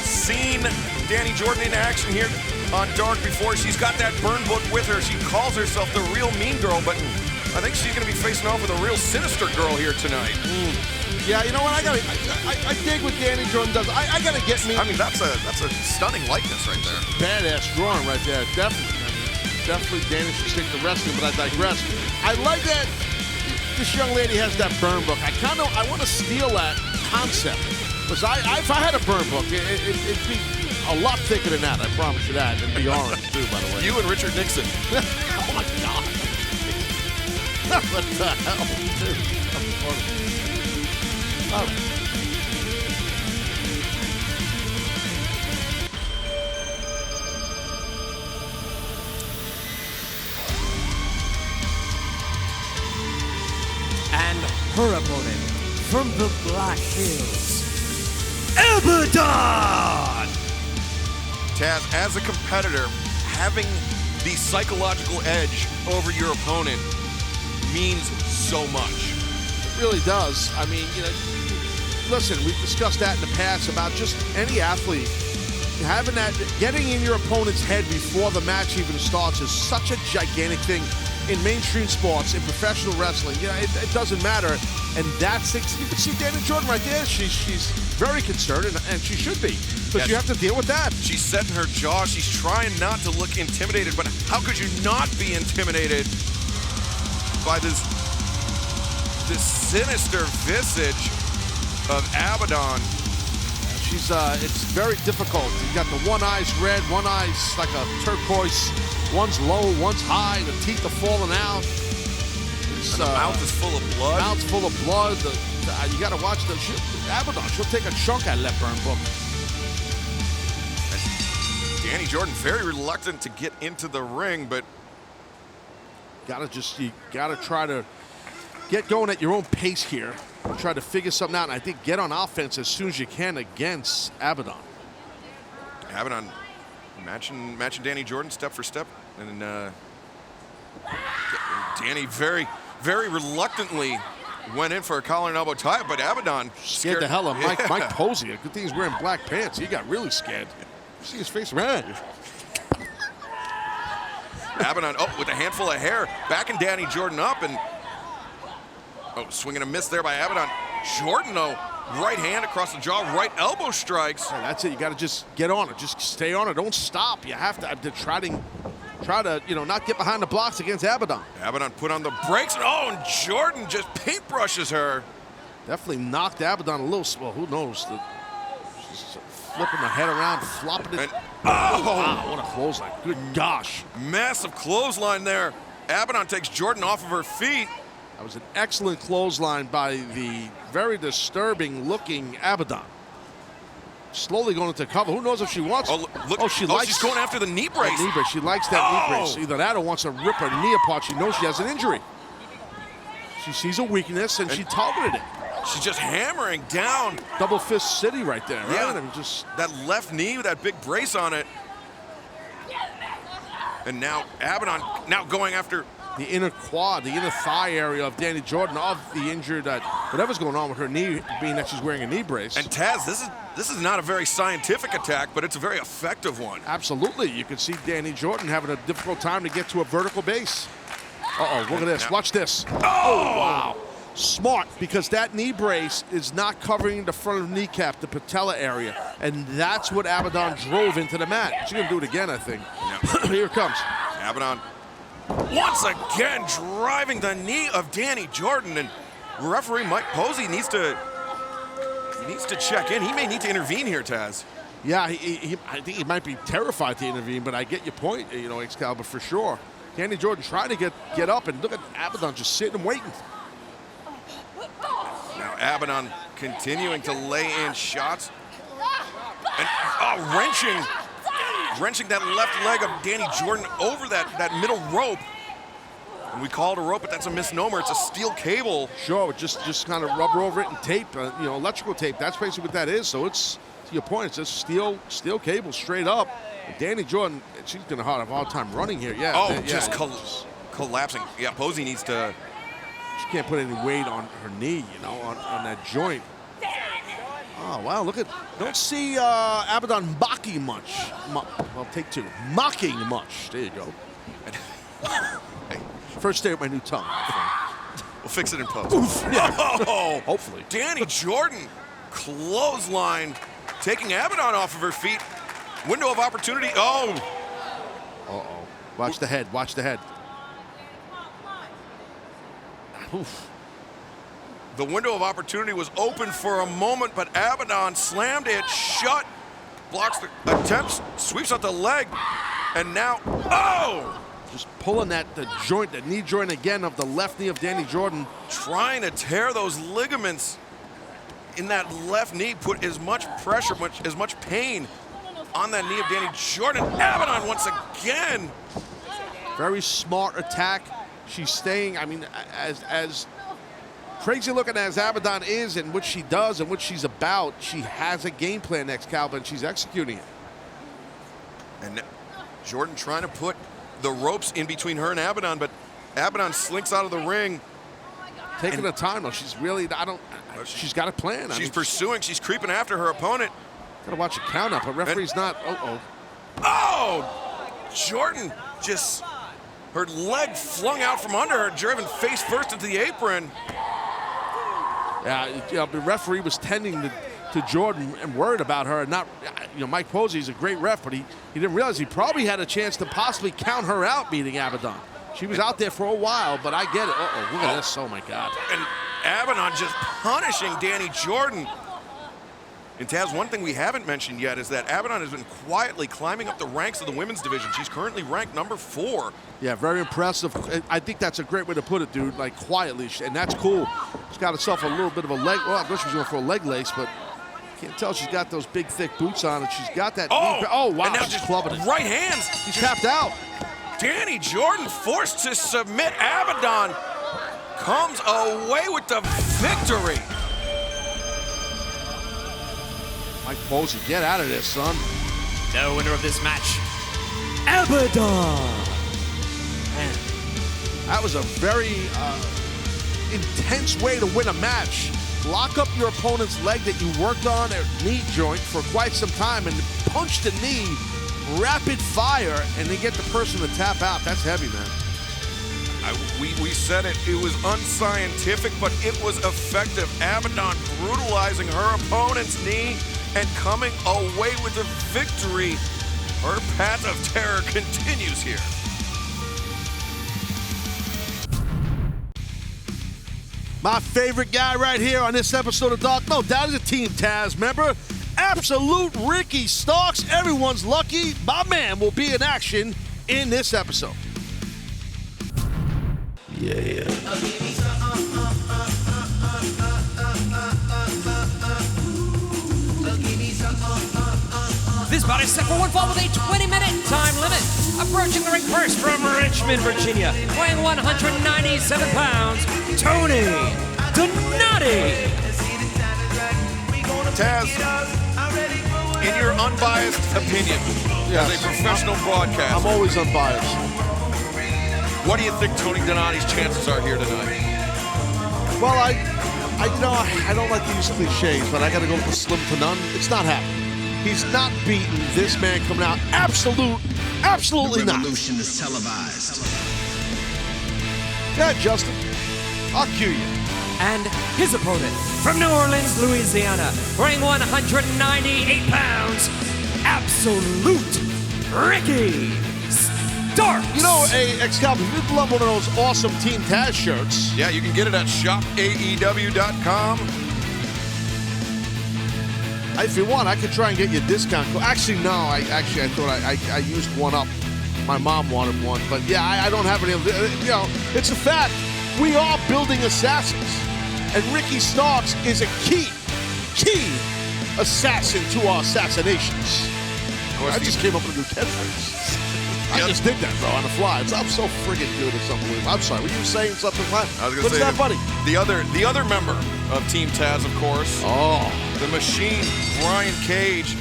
seen Dani Jordyn in action here on Dark before, she's got that burn book with her. She calls herself the real mean girl, but I think she's going to be facing off with a real sinister girl here tonight. Yeah, you know what? I dig what Dani Jordyn does. I gotta get me. I mean, that's a stunning likeness right there. Badass drawing right there. Definitely Dani should stick to wrestling, but I digress. I like that this young lady has that burn book. I want to steal that concept. Because if I had a burn book, it'd be a lot thicker than that. I promise you that. It'd be orange too, by the way. You and Richard Nixon. Oh my God. What the hell, dude? All right. And her opponent from the Black Hills, Abadon! Taz, as a competitor, having the psychological edge over your opponent means so much. It really does. I mean, listen, we've discussed that in the past about just any athlete. Having that, getting in your opponent's head before the match even starts is such a gigantic thing in mainstream sports, in professional wrestling. It doesn't matter. And that's, you can see Dani Jordyn right there. She's very concerned, and she should be. But you have to deal with that. She's setting her jaw. She's trying not to look intimidated, but how could you not be intimidated by this sinister visage of Abadon? It's very difficult. You got the one eye's red, one eye's like a turquoise, one's low, one's high, the teeth are falling out. And the mouth is full of blood. Mouth's full of blood. You got to watch Abadon. She'll take a chunk out of that burn book. And Dani Jordyn very reluctant to get into the ring, but you gotta try to get going at your own pace here. Try to figure something out, and I think get on offense as soon as you can against Abadon. Abadon matching Dani Jordyn step for step, and Dani very, very reluctantly went in for a collar and elbow tie, but Abadon scared the hell out of Mike Posey. Good thing he's wearing black pants. He got really scared. See his face red. Abadon, with a handful of hair, backing Dani Jordyn up, and swinging a miss there by Abadon. Jordyn, right hand across the jaw, right elbow strikes. Yeah, that's it. You got to just get on it. Just stay on it. Don't stop. You have to try to not get behind the blocks against Abadon. Abadon put on the brakes, and Jordyn just paintbrushes her. Definitely knocked Abadon a little. Well, who knows? She's flipping the head around, flopping it. Wow, what a clothesline. Good gosh. Massive clothesline there. Abadon takes Jordyn off of her feet. That was an excellent clothesline by the very disturbing-looking Abadon. Slowly going into cover. Who knows if she wants? She's going after the knee brace. Knee brace. She likes that knee brace. Either that or wants to rip her knee apart. She knows she has an injury. She sees a weakness, and she targeted it. She's just hammering down. Double fist city right there, right? Yeah, I mean, just that left knee with that big brace on it. And now Abadon now going after the inner quad, the inner thigh area of Dani Jordyn, of the injured, whatever's going on with her knee, being that she's wearing a knee brace. And Taz, this is not a very scientific attack, but it's a very effective one. Absolutely. You can see Dani Jordyn having a difficult time to get to a vertical base. Uh-oh, look at this. Watch this. Oh, wow. Smart, because that knee brace is not covering the front of the kneecap, the patella area. And that's what Abadon drove into the mat. She's going to do it again, I think. Yep. Here it comes. Abadon once again driving the knee of Dani Jordyn, and referee Mike Posey needs to check in. He may need to intervene here, Taz. Yeah, I think he might be terrified to intervene, but I get your point, Excalibur, for sure. Dani Jordyn trying to get up, and look at Abadon just sitting and waiting. Now Abadon continuing to lay in shots. And wrenching that left leg of Dani Jordyn over that middle rope. And we call it a rope, but that's a misnomer. It's a steel cable. Sure, just kind of rubber over it and tape, electrical tape. That's basically what that is. So it's, to your point, it's just steel cable straight up. And Dani Jordyn, she's going to have a hard time running here. Yeah. Just collapsing. Yeah, Posey needs to. She can't put any weight on her knee, on that joint. Oh, wow, look at, don't see Abadon mocking much. Well, take two. Mocking much. There you go. Hey, first day with my new tongue. We'll fix it in post. Oof, yeah. Oh, hopefully. Dani Jordyn, clothesline, taking Abadon off of her feet. Window of opportunity. Oh. Uh-oh. Watch the head. Oof. The window of opportunity was open for a moment, but Abadon slammed it shut, blocks the attempts, sweeps out the leg, and now, just pulling the knee joint again of the left knee of Dani Jordyn. Trying to tear those ligaments in that left knee, put as much pressure, as much pain on that knee of Dani Jordyn. Abadon once again. Very smart attack. She's staying, as crazy looking as Abadon is and what she does and what she's about, she has a game plan next, Calvin, and she's executing it. And Jordyn trying to put the ropes in between her and Abadon, but Abadon slinks out of the ring. Taking her time, though. She's really, she's got a plan. She's pursuing, she's creeping after her opponent. Gotta watch the count up, but referee's not, Jordyn just, her leg flung out from under her, driven face first into the apron. Yeah, the referee was tending to Jordyn and worried about her. And not, Mike Posey is a great ref, but he didn't realize he probably had a chance to possibly count her out beating Abadon. She was out there for a while, but I get it. Look at this. Oh, my God. And Abadon just punishing Dani Jordyn. And Taz, one thing we haven't mentioned yet is that Abadon has been quietly climbing up the ranks of the women's division. She's currently ranked number 4. Yeah, very impressive. I think that's a great way to put it, dude, like quietly, and that's cool. She's got herself a little bit of a leg, well, I guess she's going for a leg lace, but can't tell she's got those big, thick boots on, and she's got that. Wow, and now she's clubbing it. Right hands. She's tapped out. Dani Jordyn forced to submit. Abadon comes away with the victory. Mike Posey, get out of this, son. The winner of this match, Abadon. That was a very intense way to win a match. Lock up your opponent's leg that you worked on at knee joint for quite some time and punch the knee, rapid fire, and then get the person to tap out. That's heavy, man. We said it was unscientific, but it was effective. Abadon brutalizing her opponent's knee and coming away with a victory. Her path of terror continues here. My favorite guy right here on this episode of Dark, no doubt, is a Team Taz member. Absolute Ricky Starks. Everyone's lucky. My man will be in action in this episode. Yeah. This bout is set for one fall with a 20-minute time limit. Approaching the ring first from Richmond, Virginia, weighing 197 pounds, Tony Donati. Taz, in your unbiased opinion, as a professional broadcaster, I'm always unbiased. what do you think Tony Donati's chances are here tonight? Well, I don't like to use cliches, but I got to go with the slim to none. It's not happening. He's not beating this man coming out. Absolutely The not. revolution is televised. Yeah, Justin, I'll cue you. And his opponent from New Orleans, Louisiana, weighing 198 pounds, Absolute Ricky Starks. You know, Excalibur, you'd love one of those awesome Team Taz shirts. Yeah, you can get it at shopaew.com. If you want, I could try and get you a discount code. Actually, no. I thought I used one up. My mom wanted one, but yeah, I don't have any. You know, it's a fact. We are building assassins, and Ricky Starks is a key assassin to our assassinations. I just came up with a new catchphrase. I just did that, bro, on the fly. I'm so friggin' good. It's unbelievable. I'm sorry. Were you saying something? I was going to What's say that, buddy? The other member of Team Taz, of course. Oh, the Machine, Brian Cage.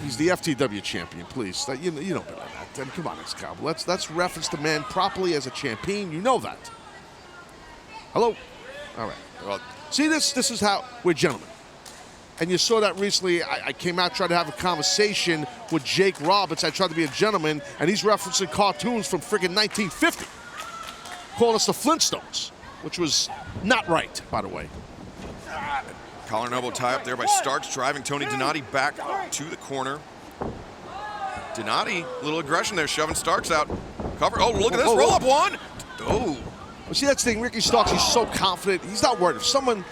He's the FTW champion. Please, you know better than that. Then come on, Excalibur. Let's reference the man properly as a champion. You know that. Hello. All right. Well, see, this is how we're gentlemen. And you saw that recently. I came out, tried to have a conversation with Jake Roberts. I tried to be a gentleman, and he's referencing cartoons from friggin' 1950. Calling us the Flintstones, which was not right, by the way. Collar and elbow tie up there by Starks, driving Tony Donati back to the corner. Donati, a little aggression there, shoving Starks out. Cover. Oh, look at this. Roll up one. Oh. Well, see, that's the thing. Ricky Starks, he's so confident. He's not worried. If someone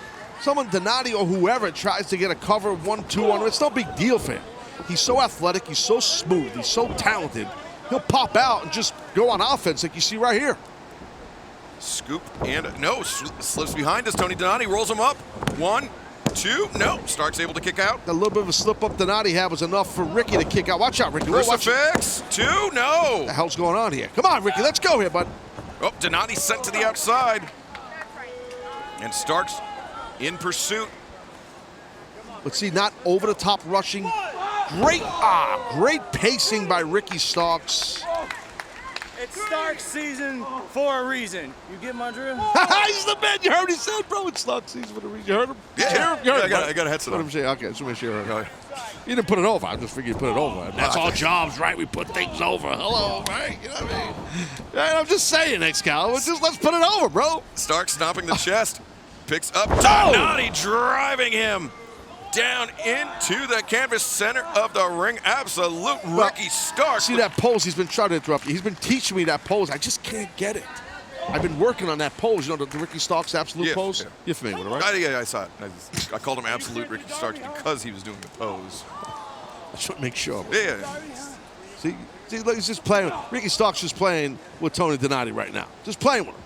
Donati or whoever tries to get a cover 1-2 on him, it's no big deal for him. He's so athletic. He's so smooth. He's so talented. He'll pop out and just go on offense like you see right here. Scoop and no, slips behind us. Tony Donati rolls him up. 1, 2, no. Starks able to kick out. A little bit of a slip up Donati had was enough for Ricky to kick out. Watch out, Ricky. Crucifix. 2, no. What the hell's going on here? Come on, Ricky. Let's go here, bud. Oh, Donati sent to the outside. And Starks in pursuit. Let's see, not over the top rushing. Great pacing by Ricky Starks. It's Starks season for a reason. You get my drill? He's the man. You heard what he said, bro. It's Starks season for a reason. You heard him? Yeah, you heard him, I got a headset on. What I'm saying? Okay, so make sure you heard him. You didn't put it over. I just figured you put it over. That's our jobs, right? We put things over. Hello, right? You know what I mean? Right, I'm just saying, Excalibur. Just let's put it over, bro. Starks stomping the chest. Picks up Donati, driving him down into the canvas center of the ring. Absolute Ricky Starks. See that pose? He's been trying to interrupt you. He's been teaching me that pose. I just can't get it. I've been working on that pose. You know, the Ricky Starks absolute pose? Yeah. You're familiar with it, right? Yeah, I saw it. I called him Absolute Ricky Starks because he was doing the pose. I just want to make sure. Yeah. See, look, he's just playing. Ricky Starks is playing with Tony Donati right now. Just playing with him.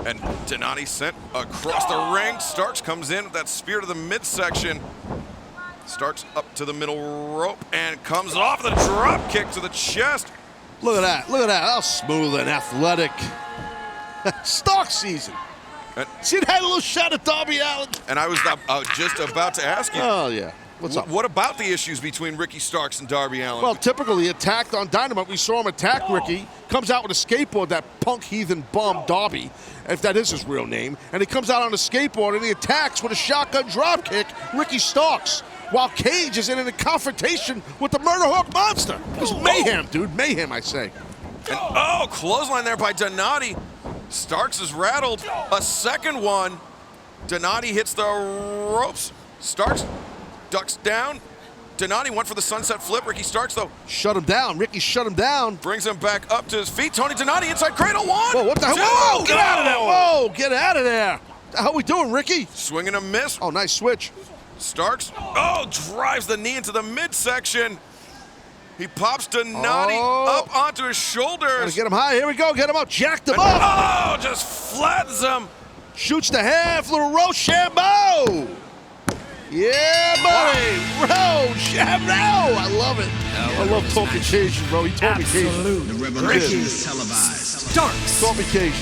And Donati sent across the ring. Starks comes in with that spear to the midsection. Starks up to the middle rope and comes off the drop kick to the chest. Look at that. Look at that. How smooth and athletic. Starks season. See that little shot at Darby Allin? And I was just about to ask you. Oh, yeah. What's up? What about the issues between Ricky Starks and Darby Allin? Well, typically he attacked on Dynamite. We saw him attack Ricky. Comes out with a skateboard, that punk heathen bum Darby, if that is his real name. And he comes out on a skateboard and he attacks with a shotgun dropkick Ricky Starks. While Cage is in a confrontation with the Murder Hawk Monster. It was mayhem, dude. Mayhem, I say. And clothesline there by Donati. Starks is rattled. A second one. Donati hits the ropes. Starks ducks down. Donati went for the sunset flip. Ricky Starks, though, shut him down. Ricky shut him down. Brings him back up to his feet. Tony Donati inside cradle. 1. Whoa, what the hell? Whoa, get out of there. Whoa, get out of there. What the hell are we doing, Ricky? Swing and a miss. Oh, nice switch. Starks, drives the knee into the midsection. He pops Donati up onto his shoulders. Gotta get him high. Here we go. Get him up. Jacked him up. Just flattens him. Shoots the half. Little Rochambeau. Yeah, buddy. Rochambeau. I love it. I love talking Cajun, bro. He taught me Cajun. The revolution is televised. Starks. Taught me Cajun.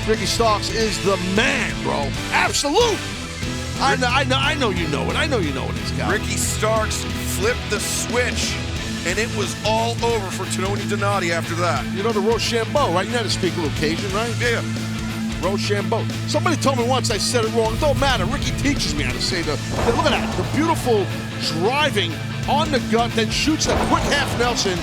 Ricky Starks is the man, bro. Absolute. I know you know it. I know you know it is, Cal. Ricky Starks flipped the switch, and it was all over for Tony Donati after that. You know the Rochambeau, right? You know how to speak on occasion, right? Yeah. Rochambeau. Somebody told me once I said it wrong. It don't matter. Ricky teaches me how to say look at that. The beautiful driving on the gut, then shoots a quick half Nelson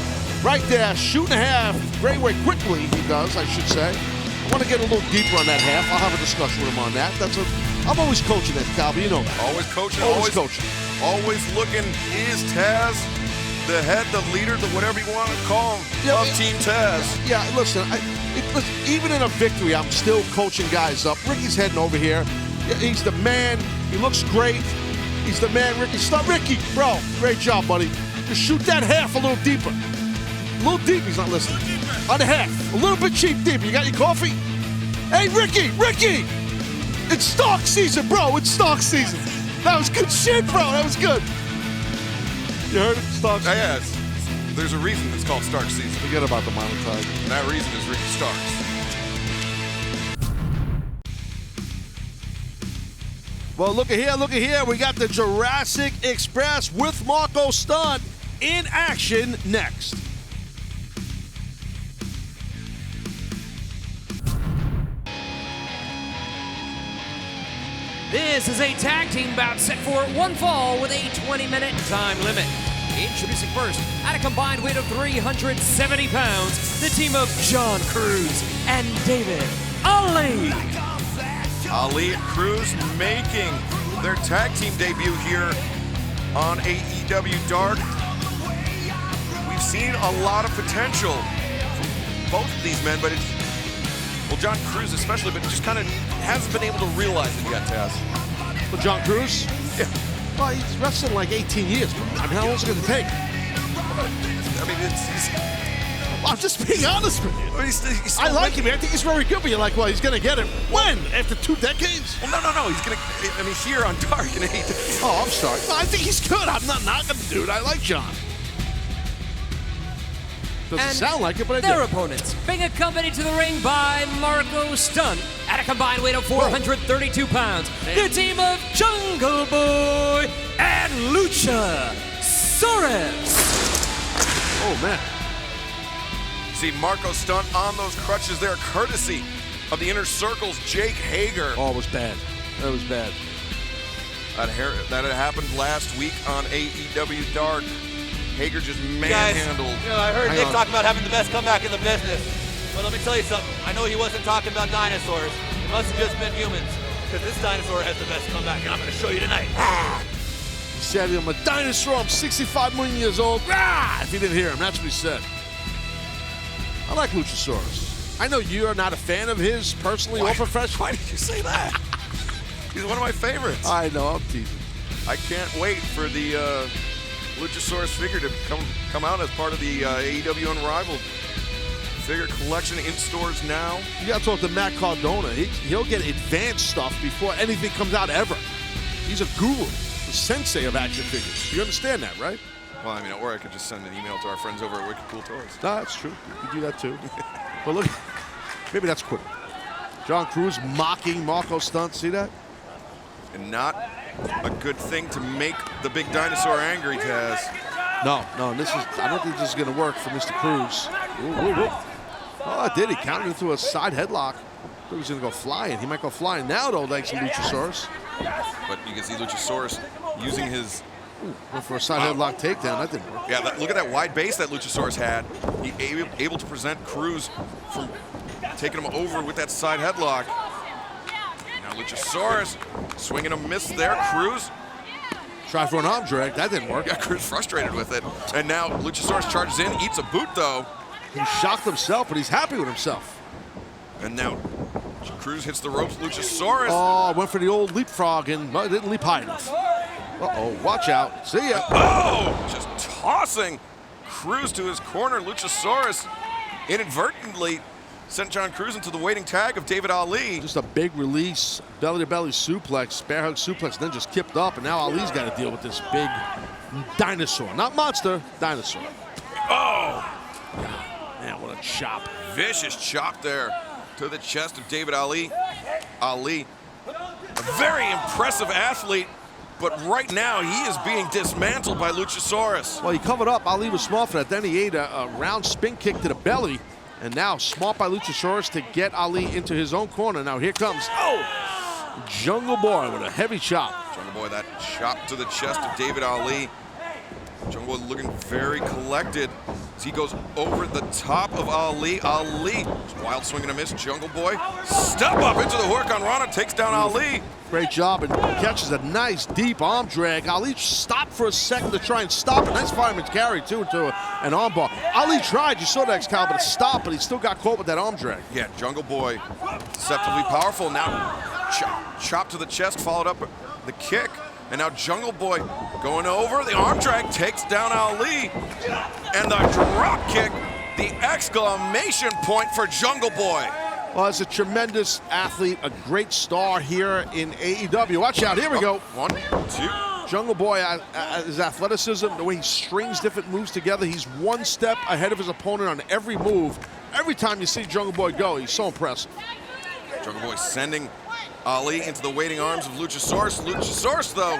right there. Shooting a half. Great way quickly he does, I should say. I want to get a little deeper on that half. I'll have a discussion with him on that. I'm always coaching that, Calvin. You know that. Always coaching. Always coaching. Always looking. Is Taz the head, the leader, the whatever you want to call him, of Team Taz? Yeah, listen, even in a victory, I'm still coaching guys up. Ricky's heading over here. He's the man. He looks great. He's the man, Ricky. Stop, Ricky, bro. Great job, buddy. Just shoot that half a little deeper. A little deep. He's not listening. On the half. A little bit cheap deeper. You got your coffee? Hey, Ricky! It's Stark season, bro. It's Stark season. That was good shit, bro. That was good. You heard it? Stark season. Yeah, there's a reason it's called Stark season. Forget about the monetize. And that reason is Ricky Starks. Well, look at here. We got the Jurassic Express with Marco Stunt in action next. This is a tag team bout set for one fall with a 20-minute time limit. Introducing first, at a combined weight of 370 pounds, the team of Jon Cruz and David Ali. Ali and Cruz making their tag team debut here on AEW Dark. We've seen a lot of potential from both of these men, but Jon Cruz especially, but just kind of hasn't been able to realize it yet, Taz. Well, Jon Cruz? Yeah. Well, he's wrestled like 18 years. I mean, how long is it going to take? I mean, I'm just being honest with you. He's I like him. I think he's very good, but you're like, well, he's going to get it. When? After 2 decades? Well, no. He's going to, I mean, here on Dark in AEW. Oh, I'm sorry. No, I think he's good. I'm not knocking the dude. I like Jon. Doesn't sound like it, but I their do. opponents being accompanied to the ring by Marco Stunt at a combined weight of 432 pounds. The team of Jungle Boy and Luchasaurus. Oh, man. See Marco Stunt on those crutches there, courtesy of the Inner Circle's Jake Hager. Oh, it was bad. That was bad. That had happened last week on AEW Dark. Hager just manhandled. Guys, you know, I heard Nick talk about having the best comeback in the business. But let me tell you something. I know he wasn't talking about dinosaurs. It must have just been humans. Because this dinosaur has the best comeback, and I'm going to show you tonight. He said, I'm a dinosaur. I'm 65 million years old. If you didn't hear him, that's what he said. I like Luchasaurus. I know you are not a fan of his personally or professionally. Why did you say that? He's one of my favorites. I know, I'm teasing. I can't wait for the Luchasaurus figure to come out as part of the AEW Unrivaled figure collection in stores now. You got to talk to Matt Cardona. He'll get advanced stuff before anything comes out ever. He's a guru, a sensei of action figures. You understand that, right? Well, I mean, or I could just send an email to our friends over at Wicked Cool Toys. No, that's true. You can do that too. But look, maybe that's quick. Jon Cruz mocking Marco Stunt. See that? And not a good thing to make the big dinosaur angry, Taz. No, I don't think this is going to work for Mr. Cruz. Ooh. Oh, it did. He counted into a side headlock. I thought he was going to go flying. He might go flying now, though, thanks to Luchasaurus. But you can see Luchasaurus using his... Went for a side headlock takedown. That didn't work. Yeah, look at that wide base that Luchasaurus had. He able to prevent Cruz from taking him over with that side headlock. Now Luchasaurus swinging a miss there. Cruz. Try for an arm drag. That didn't work. Yeah, Cruz frustrated with it. And now Luchasaurus charges in, eats a boot, though. He shocked himself, but he's happy with himself. And now Cruz hits the ropes. Luchasaurus. Oh, went for the old leapfrog and didn't leap high enough. Uh-oh, watch out. See ya. Oh, just tossing Cruz to his corner. Luchasaurus inadvertently sent Jon Cruz into the waiting tag of David Ali. Just a big release, belly-to-belly suplex, bear hug suplex, then just kipped up, and now Ali's got to deal with this big dinosaur. Not monster, dinosaur. Oh! Man, what a chop. Vicious chop there to the chest of David Ali. Ali A very impressive athlete, but right now he is being dismantled by Luchasaurus. Well, he covered up. Ali was smart for that. Then he ate a round spin kick to the belly. And now smart by Luchasaurus to get Ali into his own corner. Now here comes, Jungle Boy with a heavy chop. Jungle Boy, that chop to the chest of David Ali. Jungle Boy looking very collected as he goes over the top of Ali. Ali, wild swing and a miss. Jungle Boy, step up into the Hurricane Rana, takes down Ali. Great job, and catches a nice deep arm drag. Ali stopped for a second to try and stop it. Nice fireman's carry, too, into an arm bar. Ali tried, you saw that Excalibur, to stop, but he still got caught with that arm drag. Yeah, Jungle Boy, deceptively powerful. Now, chop to the chest, followed up the kick. And now Jungle Boy going over. The arm drag takes down Ali. And the drop kick, the exclamation point for Jungle Boy. Well, it's a tremendous athlete, a great star here in AEW. Watch out, here we go. 1, 2. Jungle Boy, his athleticism, the way he strings different moves together, he's one step ahead of his opponent on every move. Every time you see Jungle Boy go, he's so impressive. Jungle Boy sending Ali into the waiting arms of Luchasaurus. Luchasaurus, though.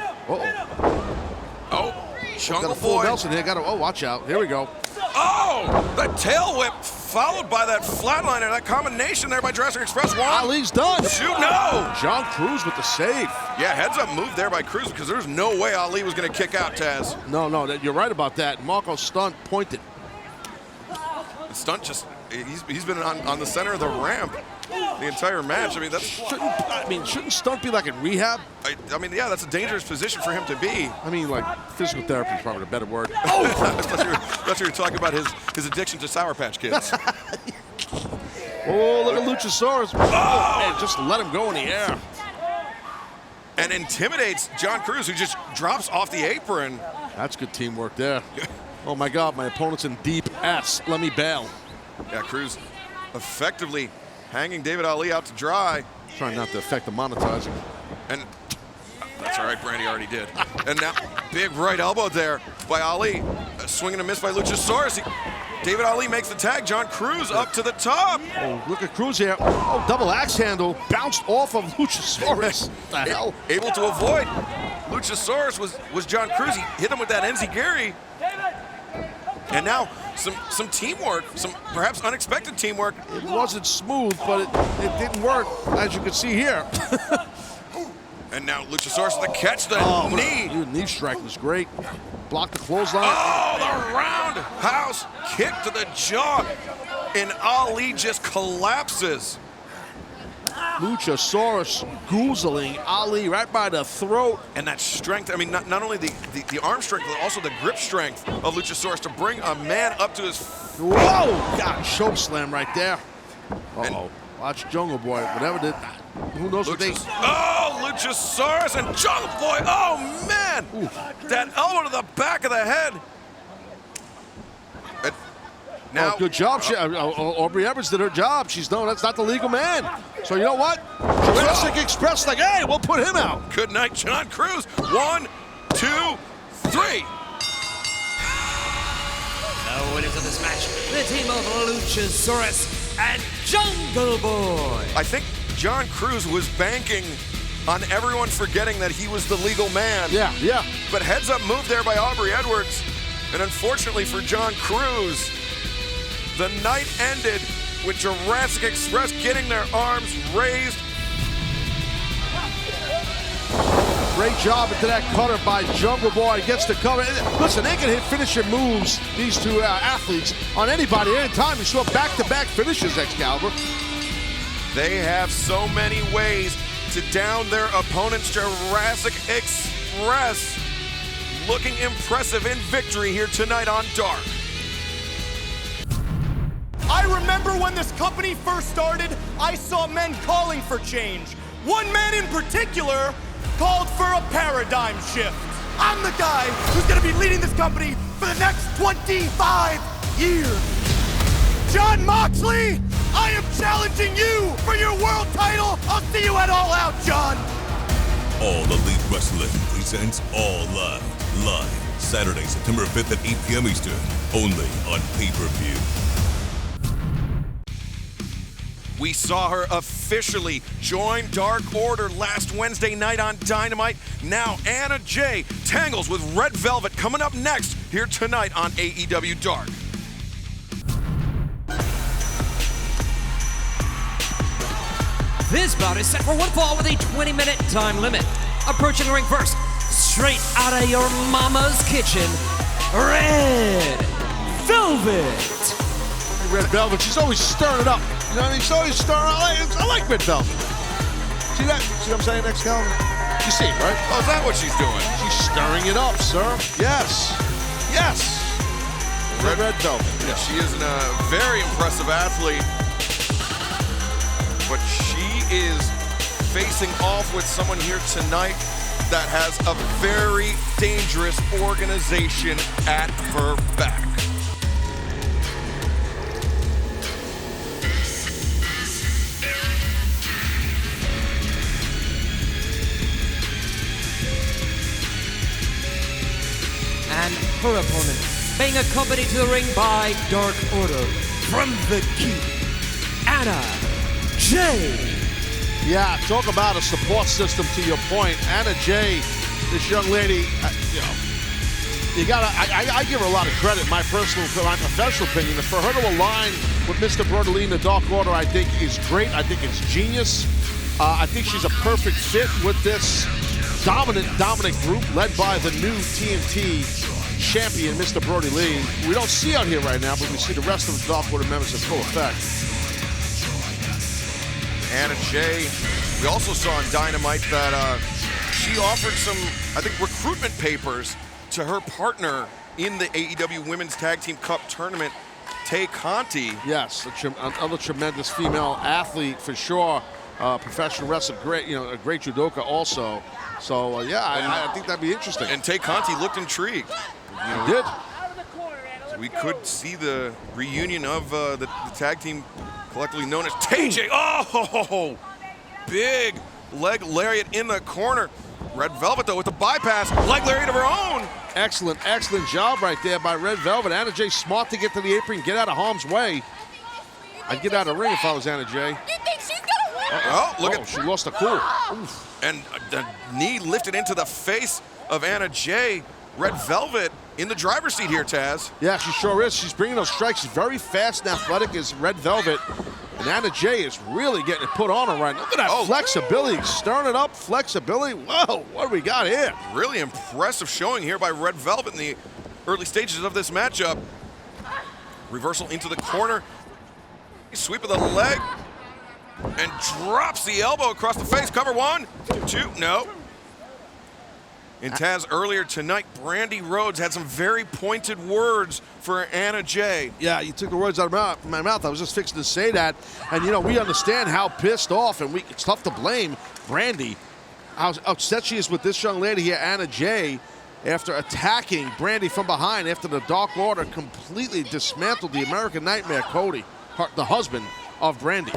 Jungle Boy. Nelson here. Watch out. Here we go. Oh, the tail whip followed by that flatliner. That combination there by Jurassic Express. Ali's done. Shoot, no. Jon Cruz with the save. Yeah, heads up move there by Cruz because there's no way Ali was going to kick out, Taz. No, you're right about that. Marco's stunt pointed. The stunt just, he's been on the center of the ramp the entire match. I mean, shouldn't stunt be like in rehab? I mean, yeah, that's a dangerous position for him to be. I mean, like, physical therapy is probably a better word. I thought you were talking about his addiction to Sour Patch Kids. Oh, look at Luchasaurus. Oh, man, just let him go in the air. And intimidates Jon Cruz, who just drops off the apron. That's good teamwork there. Oh, my God, my opponent's in deep S. Let me bail. Yeah, Cruz effectively hanging David Ali out to dry. Trying not to affect the monetizing. And that's all right, Brandi already did. And now, big right elbow there by Ali. A swing and a miss by Luchasaurus. David Ali makes the tag. Jon Cruz up to the top. Oh, look at Cruz here. Oh, double axe handle. Bounced off of Luchasaurus. What the hell? Able to avoid. Luchasaurus was Jon Cruz. He hit him with that enziguri. And now some teamwork, some perhaps unexpected teamwork. It wasn't smooth, but it didn't work, as you can see here. And now Luchasaurus with the catch, the knee. The knee strike was great. Blocked the clothesline. Oh, the roundhouse kick to the jaw. And Ali just collapses. Luchasaurus goozling Ali right by the throat. And that strength, I mean, not only the arm strength, but also the grip strength of Luchasaurus to bring a man up to his... Whoa! God, choke slam right there. Uh-oh. Watch Jungle Boy, whatever did... Who knows what they... Oh, Luchasaurus and Jungle Boy. Oh, man. Ooh. That elbow to the back of the head. Now, good job. Aubrey Edwards did her job. She's known that's not the legal man. So you know what? Jurassic Express like, hey, we'll put him out. Good night, Jon Cruz. 1, 2, 3. The winners of this match, the team of Luchasaurus and Jungle Boy. I think Jon Cruz was banking on everyone forgetting that he was the legal man. Yeah. But heads up move there by Aubrey Edwards. And unfortunately for Jon Cruz, the night ended with Jurassic Express getting their arms raised. Great job into that cutter by Jungle Boy. Gets the cover. Listen, they can hit finishing moves, these two athletes, on anybody anytime. You saw back-to-back finishes, Excalibur. They have so many ways to down their opponents. Jurassic Express looking impressive in victory here tonight on Dark. I remember when this company first started, I saw men calling for change. One man in particular called for a paradigm shift. I'm the guy who's gonna be leading this company for the next 25 years. Jon Moxley, I am challenging you for your world title. I'll see you at All Out, Jon. All Elite Wrestling presents All Out live Saturday, September 5th at 8 p.m. Eastern, only on pay-per-view. We saw her officially join Dark Order last Wednesday night on Dynamite. Now Anna Jay tangles with Red Velvet coming up next here tonight on AEW Dark. This bout is set for one fall with a 20-minute time limit. Approaching the ring first, straight out of your mama's kitchen, Red Velvet. Red Velvet, she's always stirring it up. You know what I mean? She's always stirring up. I like Red Velvet. See that? See what I'm saying, Excalibur? You see it, right? Oh, is that what she's doing? She's stirring it up, sir. Yes. Yes. Red Velvet. Yeah, she is a very impressive athlete. But she is facing off with someone here tonight that has a very dangerous organization at her back. And her opponent, being accompanied to the ring by Dark Order from the Keep, Anna Jay. Yeah, talk about a support system to your point. Anna Jay, this young lady, you gotta, I give her a lot of credit, my professional opinion. For her to align with Mr. Brody in the Dark Order, I think is great. I think it's genius. I think she's a perfect fit with this dominant group led by the new TNT champion, Mr. Brody Lee. We don't see out here right now, but we see the rest of the Dark Order members in full effect. Anna Jay, we also saw on Dynamite that she offered some, I think, recruitment papers to her partner in the AEW Women's Tag Team Cup tournament, Tay Conti. Yes, another tremendous female athlete for sure. Professional wrestler, great, a great judoka also. So yeah, I think that'd be interesting. And Tay Conti looked intrigued. He did. So we could see the reunion of the tag team collectively known as TJ. Oh, big leg lariat in the corner. Red Velvet, though, with the bypass, leg lariat of her own. Excellent job right there by Red Velvet. Anna Jay smart to get to the apron, get out of harm's way. I'd get out of the ring if I was Anna Jay. You think she's gonna win? Look at she lost the cool. Oof. And the knee lifted into the face of Anna Jay. Red Velvet in the driver's seat here, Taz. Yeah, she sure is. She's bringing those strikes. She's very fast and athletic as Red Velvet. And Anna Jay is really getting it put on her right now. Look at that flexibility, stirring it up, flexibility. Whoa, what do we got here? Really impressive showing here by Red Velvet in the early stages of this matchup. Reversal into the corner. Sweep of the leg. And drops the elbow across the face. Cover 1, 2, no. And Taz, earlier tonight, Brandi Rhodes had some very pointed words for Anna Jay. Yeah, you took the words out of my mouth. I was just fixing to say that. And, we understand how pissed off, and it's tough to blame Brandi, how upset she is with this young lady here, Anna Jay, after attacking Brandi from behind after the Dark Order completely dismantled the American Nightmare, Cody, the husband of Brandi.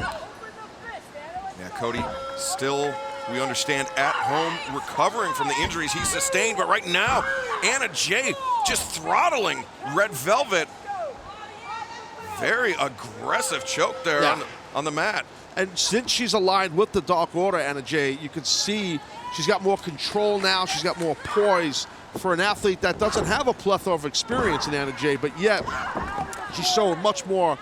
Yeah, Cody still, we understand, at home recovering from the injuries he sustained. But right now, Anna Jay just throttling Red Velvet. Very aggressive choke there on the mat. And since she's aligned with the Dark Order, Anna Jay, you can see she's got more control now. She's got more poise for an athlete that doesn't have a plethora of experience in Anna Jay, but yet she's showing much more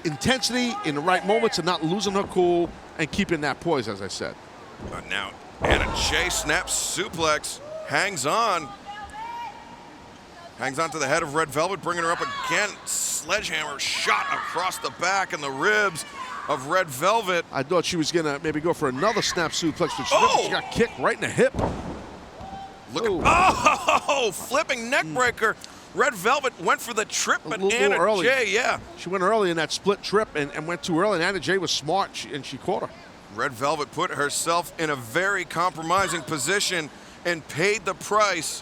intensity in the right moments and not losing her cool and keeping that poise, as I said. But now Anna Jay snaps suplex, hangs on to the head of Red Velvet, bringing her up again. Sledgehammer shot across the back and the ribs of Red Velvet. I thought she was gonna maybe go for another snap suplex, but she got kicked right in the hip. Look at flipping neck breaker. Red Velvet went for the trip, but Anna Jay, she went early in that split trip and went too early, and Anna Jay was smart, and she caught her. Red Velvet put herself in a very compromising position and paid the price.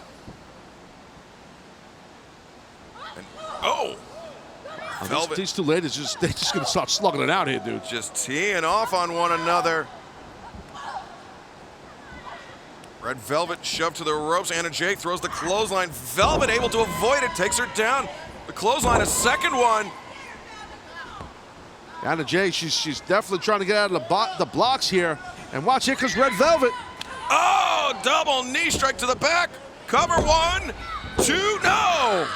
And, Velvet. These two ladies, they're just going to start slugging it out here, dude. Just teeing off on one another. Red Velvet shoved to the ropes. Anna Jay throws the clothesline. Velvet able to avoid it, takes her down. The clothesline, a second one. Anna Jay, she's definitely trying to get out of the blocks here. And watch, here comes Red Velvet. Oh, double knee strike to the back. Cover 1, 2, no.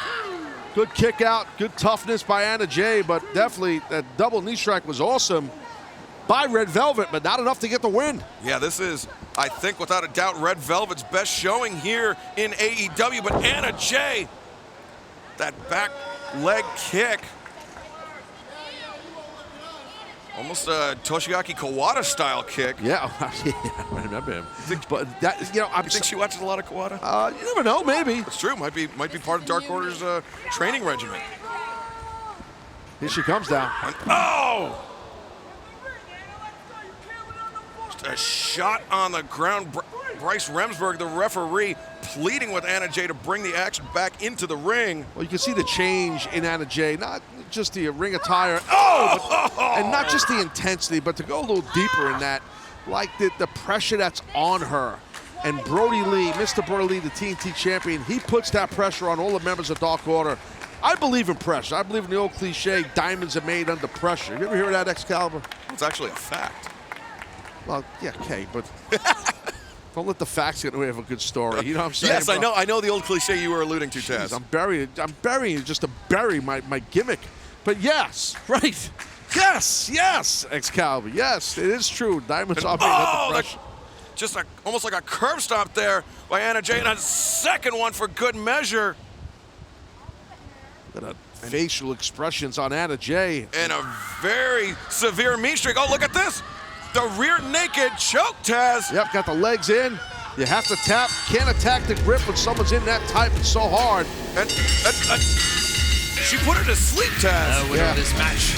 Good kick out, good toughness by Anna Jay, but definitely that double knee strike was awesome by Red Velvet, but not enough to get the win. Yeah, this is, I think, without a doubt, Red Velvet's best showing here in AEW, but Anna Jay, that back leg kick. Almost a Toshiaki Kawada style kick. Yeah, I remember him. But that, you know, You think she watches a lot of Kawada? You never know, maybe. It's true. Might be part of Dark Order's training regimen. Here she comes down. Oh! Just a shot on the ground. Bryce Remsburg, the referee, pleading with Anna Jay to bring the action back into the ring. Well, you can see the change in Anna Jay, not just the ring attire, and not just the intensity, but to go a little deeper in that, like the pressure that's on her. And Brody Lee, Mr. Brody Lee, the TNT champion, he puts that pressure on all the members of Dark Order. I believe in pressure. I believe in the old cliche, diamonds are made under pressure. You ever hear of that, Excalibur? It's actually a fact. Well, yeah, okay, but don't let the facts get in the way of a good story. You know what I'm saying? Yes, I know the old cliche you were alluding to, Taz. I'm burying it just to bury my gimmick. But yes, right. Yes, Excalibur. Yes, it is true. Diamonds are made under pressure. Just almost like a curb stop there by Anna Jay, and a second one for good measure. Look at the facial expressions on Anna Jay. And a very severe meat streak. Oh, look at this. The rear naked choke, Taz. Yep, got the legs in. You have to tap. Can't attack the grip when someone's in that tight. It's so hard. And she put her to sleep, Taz. Winner of this match,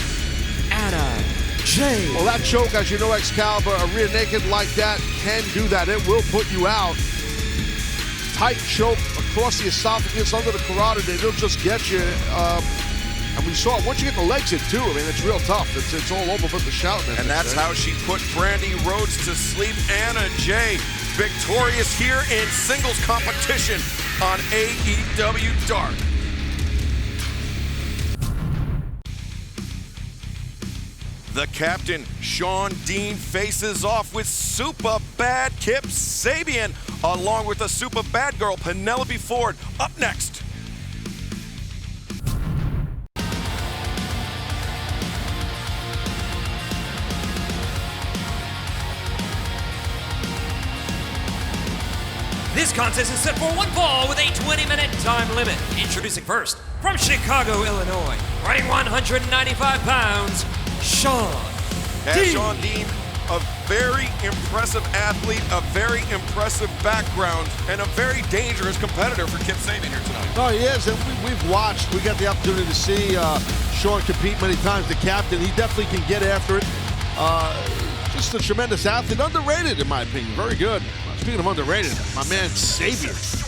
Anna Jay. Well, that choke, as you know, Excalibur, a rear naked like that can do that. It will put you out. Tight choke across the esophagus, under the carotid. It'll just get you. And we saw it. Once you get the legs in, too, I mean, it's real tough. It's all over but the shouting. And that's how she put Brandi Rhodes to sleep. Anna Jay, victorious here in singles competition on AEW Dark. The captain, Shawn Dean, faces off with super bad Kip Sabian, along with the super bad girl, Penelope Ford. Up next. This contest is set for one fall with a 20-minute time limit. Introducing first, from Chicago, Illinois, weighing 195 pounds, Shawn Dean. Shawn Dean, a very impressive athlete, a very impressive background, and a very dangerous competitor for Kip Sabian here tonight. Oh, he is, and we've watched. We got the opportunity to see Shawn compete many times. The captain, he definitely can get after it. Just a tremendous athlete, underrated in my opinion, very good. Speaking of underrated, my man Sabian.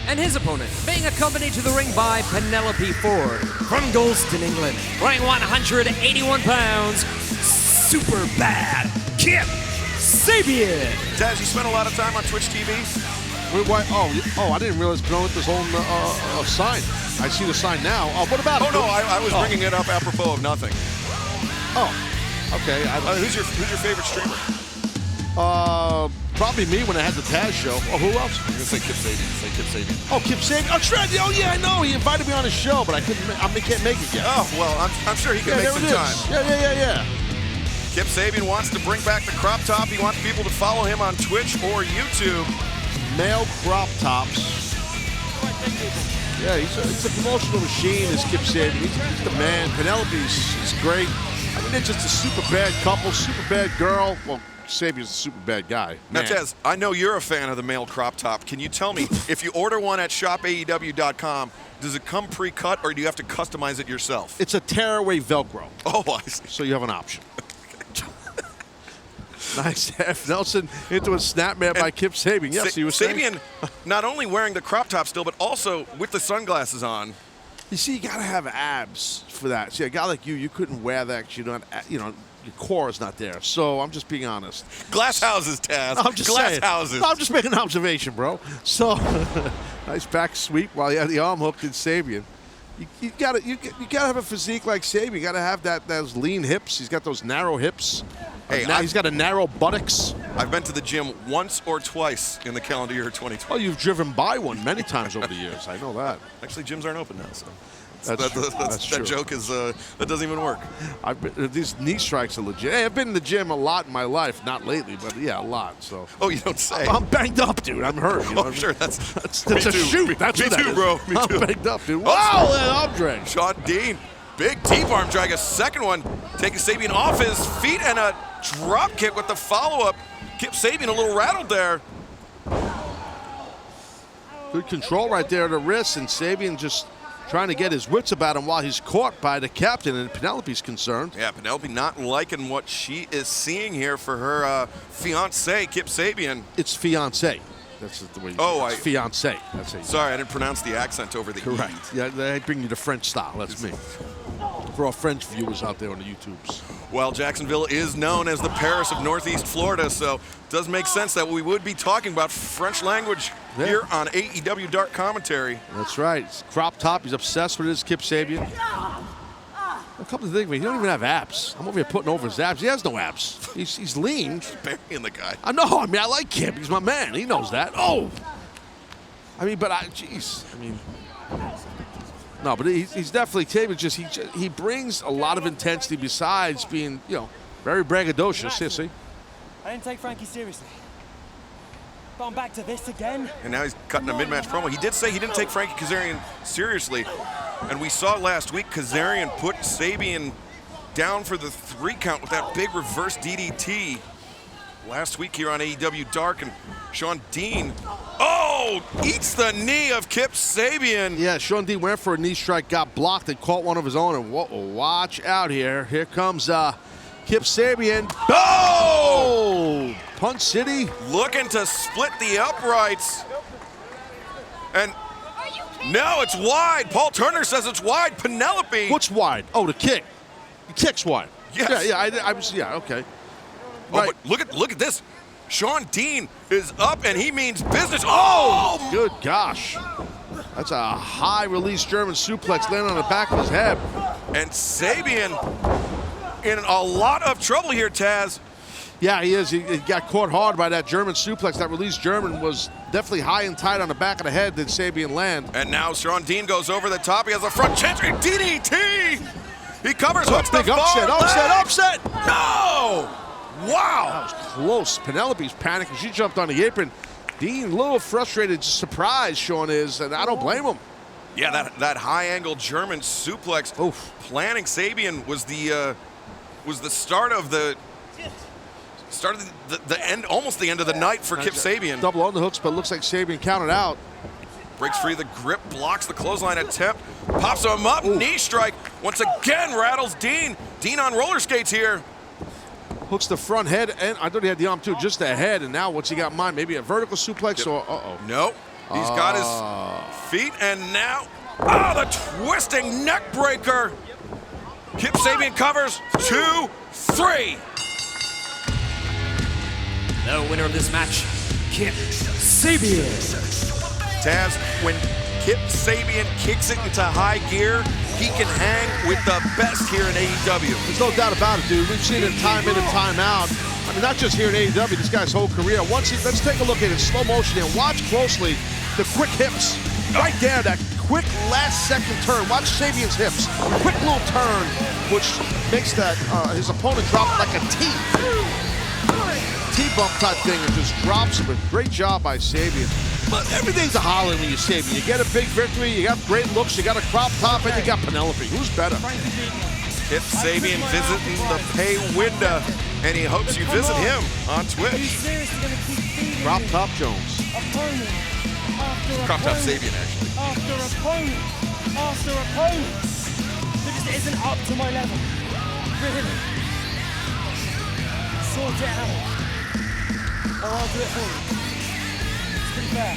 And his opponent, being accompanied to the ring by Penelope Ford from Golston, England, weighing 181 pounds, super bad Kip Sabian. Taz, you spent a lot of time on Twitch TV? I didn't realize Penelope's holding a sign. I see the sign now. What about it? Oh, no, I was bringing it up apropos of nothing. Oh, okay. Who's your favorite streamer? Probably me when I had the Taz show. Oh, who else? I'm going to say Kip Sabian. Oh, Kip Sabian. Oh, Trent. Oh, yeah, I know. He invited me on his show, but I can't make it yet. Oh, well, I'm sure he can make some time. Yeah. Kip Sabian wants to bring back the crop top. He wants people to follow him on Twitch or YouTube. Male crop tops. Yeah, he's a promotional machine, is Kip Sabian. He's the man. Penelope's great. I mean, they're just a super bad couple, super bad girl. Well, Sabian's a super bad guy. Now, Tez, I know you're a fan of the male crop top. Can you tell me, if you order one at shopaew.com, does it come pre-cut or do you have to customize it yourself? It's a tearaway Velcro. Oh, I see. So you have an option. Nice. F. Nelson into a snapmare by Kip Sabian. Yes, he was Sabian not only wearing the crop top still, but also with the sunglasses on. You see, you got to have abs for that. See, a guy like you couldn't wear that because your core is not there. So I'm just being honest. Glass houses, Taz. I'm just Glass houses. No, I'm just making an observation, bro. So nice back sweep while he had the arm hooked in Sabian. You gotta have a physique like Sabian. You gotta have those lean hips. He's got those narrow hips. Hey, now he's got a narrow buttocks. I've been to the gym once or twice in the calendar year 2020. Oh, you've driven by one many times over the years. I know that. Actually, gyms aren't open now, so that's true. that joke is that doesn't even work. These knee strikes are legit. Hey, I've been in the gym a lot in my life, not lately, but yeah, a lot. So. Oh, you don't say. I'm banged up, dude. I'm hurt. You know sure. That's a shoot. That's me what that too, is. bro. Me too. I'm banged up, dude. Wow, that arm drag. Shawn Dean, big deep arm drag, a second one, taking Sabian off his feet, and a drop kick with the follow-up. Kip Sabian a little rattled there. Good control right there at the wrist, and Sabian just trying to get his wits about him while he's caught by the captain, and Penelope's concerned. Yeah, Penelope not liking what she is seeing here for her fiance, Kip Sabian. It's fiance. That's the way you say it. It's fiance. That's it. Sorry, I didn't pronounce the accent over the Correct. E. Yeah, they bring you the French style. That's me. For our French viewers out there on the YouTubes. Well, Jacksonville is known as the Paris of Northeast Florida, so it does make sense that we would be talking about French language here on AEW Dark Commentary. That's right. It's crop top. He's obsessed with his Kip Sabian. A couple of things, he don't even have abs. I'm over here putting over his abs. He has no abs. He's lean. Just burying the guy. I know. I mean, I like Kip. He's my man. He knows that. Oh. I mean, but jeez. I mean, no, but he's definitely Sabian. He brings a lot of intensity besides being, very braggadocious. Here, see? I didn't take Frankie seriously. But I'm back to this again. And now he's cutting a mid-match promo. He did say he didn't take Frankie Kazarian seriously. And we saw last week Kazarian put Sabian down for the 3 count with that big reverse DDT. Last week here on AEW Dark, and Shawn Dean, eats the knee of Kip Sabian. Yeah, Shawn Dean went for a knee strike, got blocked, and caught one of his own. And watch out here. Here comes Kip Sabian. Oh! Punch City. Looking to split the uprights. And no, it's wide. Paul Turner says it's wide. Penelope. What's wide? Oh, the kick. The kick's wide. Yes. Yeah, okay. Oh, right. But look at this. Shawn Dean is up, and he means business. Oh! Good gosh. That's a high release German suplex landing on the back of his head. And Sabian in a lot of trouble here, Taz. Yeah, he is. He got caught hard by that German suplex. That release German was definitely high and tight on the back of the head. Did Sabian land? And now Shawn Dean goes over the top. He has a front chancery DDT. He covers. Hooks the upset. No! Wow. That was close. Penelope's panicking. She jumped on the apron. Dean a little frustrated, just surprised Shawn is, and I don't blame him. Yeah, that high-angle German suplex. Oof. Planning Sabian was the start of the end, almost the end of the night for Kip Sabian. Double underhooks, but looks like Sabian counted out. Breaks free of the grip, blocks the clothesline attempt, pops him up, knee strike. Once again, rattles Dean. Dean on roller skates here. Hooks the front head, and I thought he had the arm too, just the head. And now what's he got in mind? Maybe a vertical suplex or Nope. He's got his feet, and now, the twisting neck breaker. Kip Sabian covers, 2, 3. The winner of this match, Kip Sabian. Taz, when Kip Sabian kicks it into high gear, he can hang with the best here in AEW. There's no doubt about it, dude. We've seen it time in and time out. I mean, not just here in AEW, this guy's whole career. Let's take a look at it in slow motion and watch closely the quick hips. Right there, that quick last-second turn. Watch Sabian's hips. Quick little turn, which makes his opponent drop like a T-bump type thing and just drops him. A great job by Sabian. But everything's a holiday when you're Sabian. You get a big victory, you got great looks, you got a crop top, and you got Penelope. Who's better? Kip Sabian visiting the pay window, and he hopes you visit him on Twitch. Crop top Jones. Crop top Sabian, actually. After opponent. That just isn't up to my level. Really. Sort it out. Or I'll do it for you. It's pretty fair.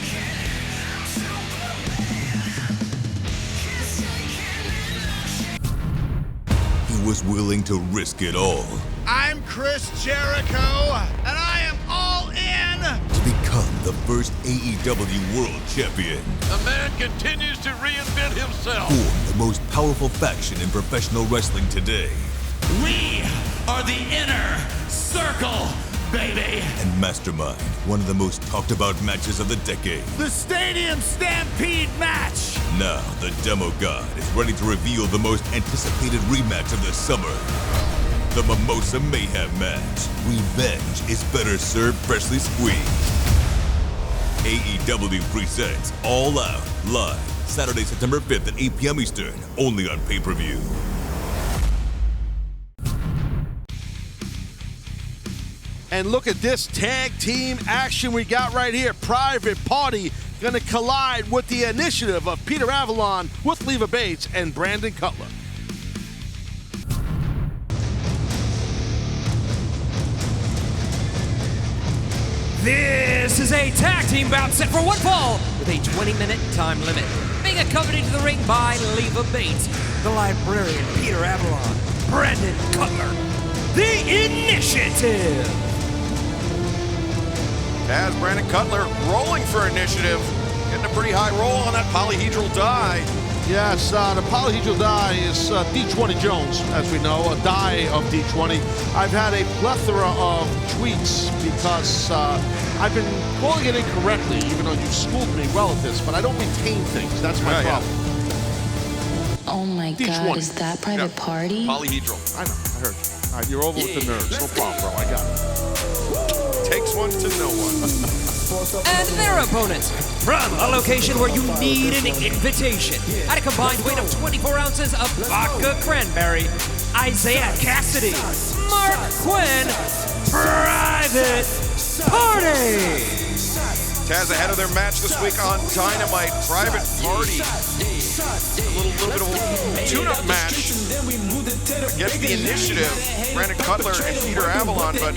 He was willing to risk it all I'm Chris Jericho, and I am all in to become the first AEW World Champion. The man continues to reinvent himself. For the most powerful faction in professional wrestling today. We are the Inner Circle, baby. And Mastermind, one of the most talked about matches of the decade. The Stadium Stampede match. Now, the Demo God is ready to reveal the most anticipated rematch of the summer. The Mimosa Mayhem match. Revenge is better served freshly squeezed. AEW presents All Out, live, Saturday, September 5th at 8 p.m. Eastern, only on pay-per-view. And look at this tag team action we got right here. Private Party gonna collide with the Initiative of Peter Avalon with Leva Bates and Brandon Cutler. This is a tag team bout set for one fall with a 20-minute time limit. Being accompanied to the ring by Leva Bates, the Librarian Peter Avalon, Brandon Cutler, the Initiative. As Brandon Cutler rolling for Initiative, getting a pretty high roll on that polyhedral die. Yes, the polyhedral die is D20 Jones, as we know, a die of D20. I've had a plethora of tweets because I've been calling it incorrectly, even though you've schooled me well at this, but I don't retain things. That's my problem. Oh my D20. God, is that Private Party? Polyhedral. I know, I heard you. All right, you're over with the nerds. No problem, bro. I got it. Takes one to know one. And their opponents, from a location where you need an invitation, at a combined weight of 24 ounces of vodka cranberry, Isaiah Cassidy, Mark Quinn, Private Party. Taz ahead of their match this week on Dynamite. Private Party. A little bit of a tune-up match against the Initiative, Brandon Cutler and Peter Avalon, but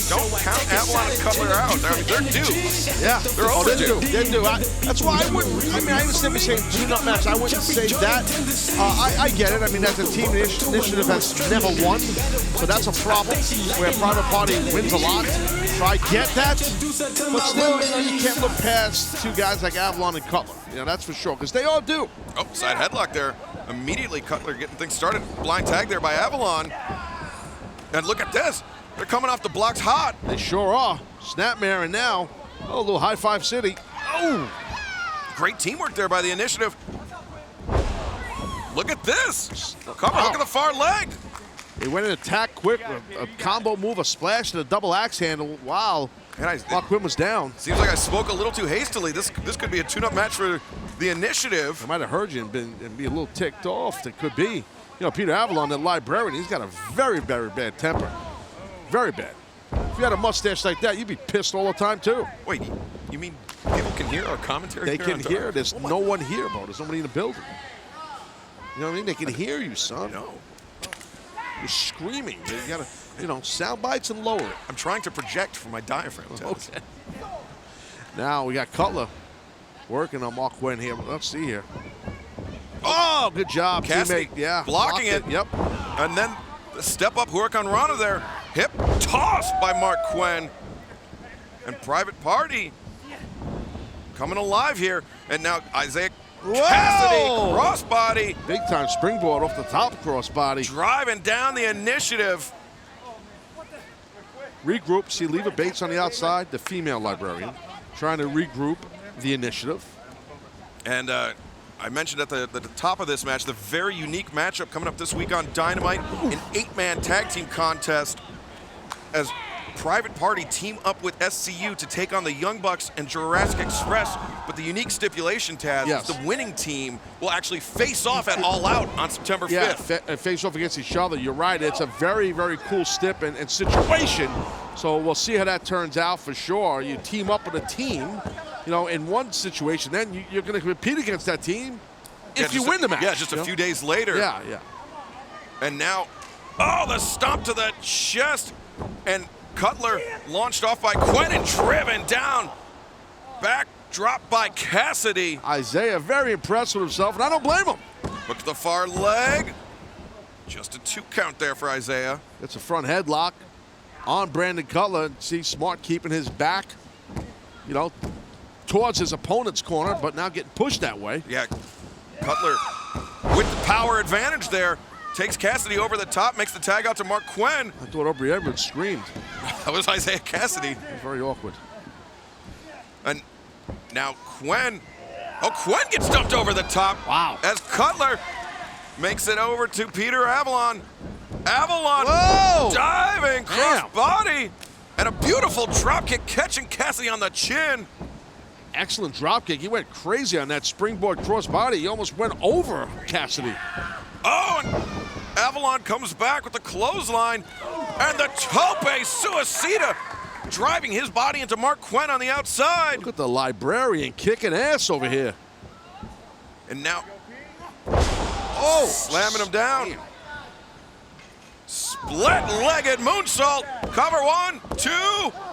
don't count Avalon and Cutler out. I mean, they're due. Yeah, they're overdue. They're due. That's why I wouldn't. I mean, I understand me saying tune-up match. I wouldn't say that. I get it. I mean, as a team, Initiative has never won, so that's a problem. Where Private Party wins a lot. So I get that, but still, you can't look past two guys like Avalon and Cutler. You know, that's for sure, because they all do. Oh, side headlock there. Immediately, Cutler getting things started. Blind tag there by Avalon. And look at this. They're coming off the blocks hot. They sure are. Snapmare and now, oh, a little high five city. Oh, great teamwork there by the Initiative. Look at this. Cover, look at the far leg. They went in attack quick, a combo move, a splash, and a double axe handle. Wow. Mark Quinn was down. Seems like I spoke a little too hastily. This could be a tune-up match for the Initiative. I might have heard you and be a little ticked off. It could be. You know, Peter Avalon, the Librarian, he's got a very, very bad temper. Very bad. If you had a mustache like that, you'd be pissed all the time, too. Wait, you mean people can hear our commentary? They can hear. There's no one here, bro. There's nobody in the building. You know what I mean? They can hear you, son. No. You're screaming. You gotta, you know, sound bites and lower it. I'm trying to project from my diaphragm. Okay. Now we got Cutler working on Mark Quinn here. Let's see here. Oh, good job, Cassidy, teammate. Yeah, blocking it. Yep. And then the step up Hurricane Rana there. Hip toss by Mark Quinn. And Private Party coming alive here. And now Isaiah Cassidy, crossbody. Big time springboard off the top crossbody. Driving down the Initiative. Regroup, see Leva Bates on the outside, the female Librarian, trying to regroup the Initiative. And I mentioned at the top of this match, the very unique matchup coming up this week on Dynamite, an 8-man tag team contest as Private Party team up with SCU to take on the Young Bucks and Jurassic Express. But the unique stipulation, Taz, is the winning team will actually face off at All Out on September 5th. Yeah, face off against each other. You're right. It's a very, very cool stip and situation. So we'll see how that turns out for sure. You team up with a team, you know, in one situation, then you're going to compete against that team if you win the match. Yeah, just a few days later. Yeah. And now, oh, the stomp to the chest. And Cutler launched off by Quinn and driven down. Back drop by Cassidy. Isaiah very impressed with himself, and I don't blame him. Look at the far leg. Just a 2 count there for Isaiah. It's a front headlock on Brandon Cutler. See Smart keeping his back. you know, towards his opponent's corner, but now getting pushed that way. Yeah, Cutler with the power advantage there. Takes Cassidy over the top, makes the tag out to Mark Quinn. I thought Aubrey Edwards screamed. That was Isaiah Cassidy. Very awkward. And now Quinn. Oh, Quinn gets dumped over the top. Wow. As Cutler makes it over to Peter Avalon. Avalon Whoa! diving cross body. And a beautiful drop kick catching Cassidy on the chin. Excellent drop kick. He went crazy on that springboard cross body. He almost went over Cassidy. Oh, and Avalon comes back with the clothesline. And the tope suicida, driving his body into Mark Quinn on the outside. Look at the librarian kicking ass over here. And now, oh, slamming him down. Split-legged moonsault. Cover 1, 2,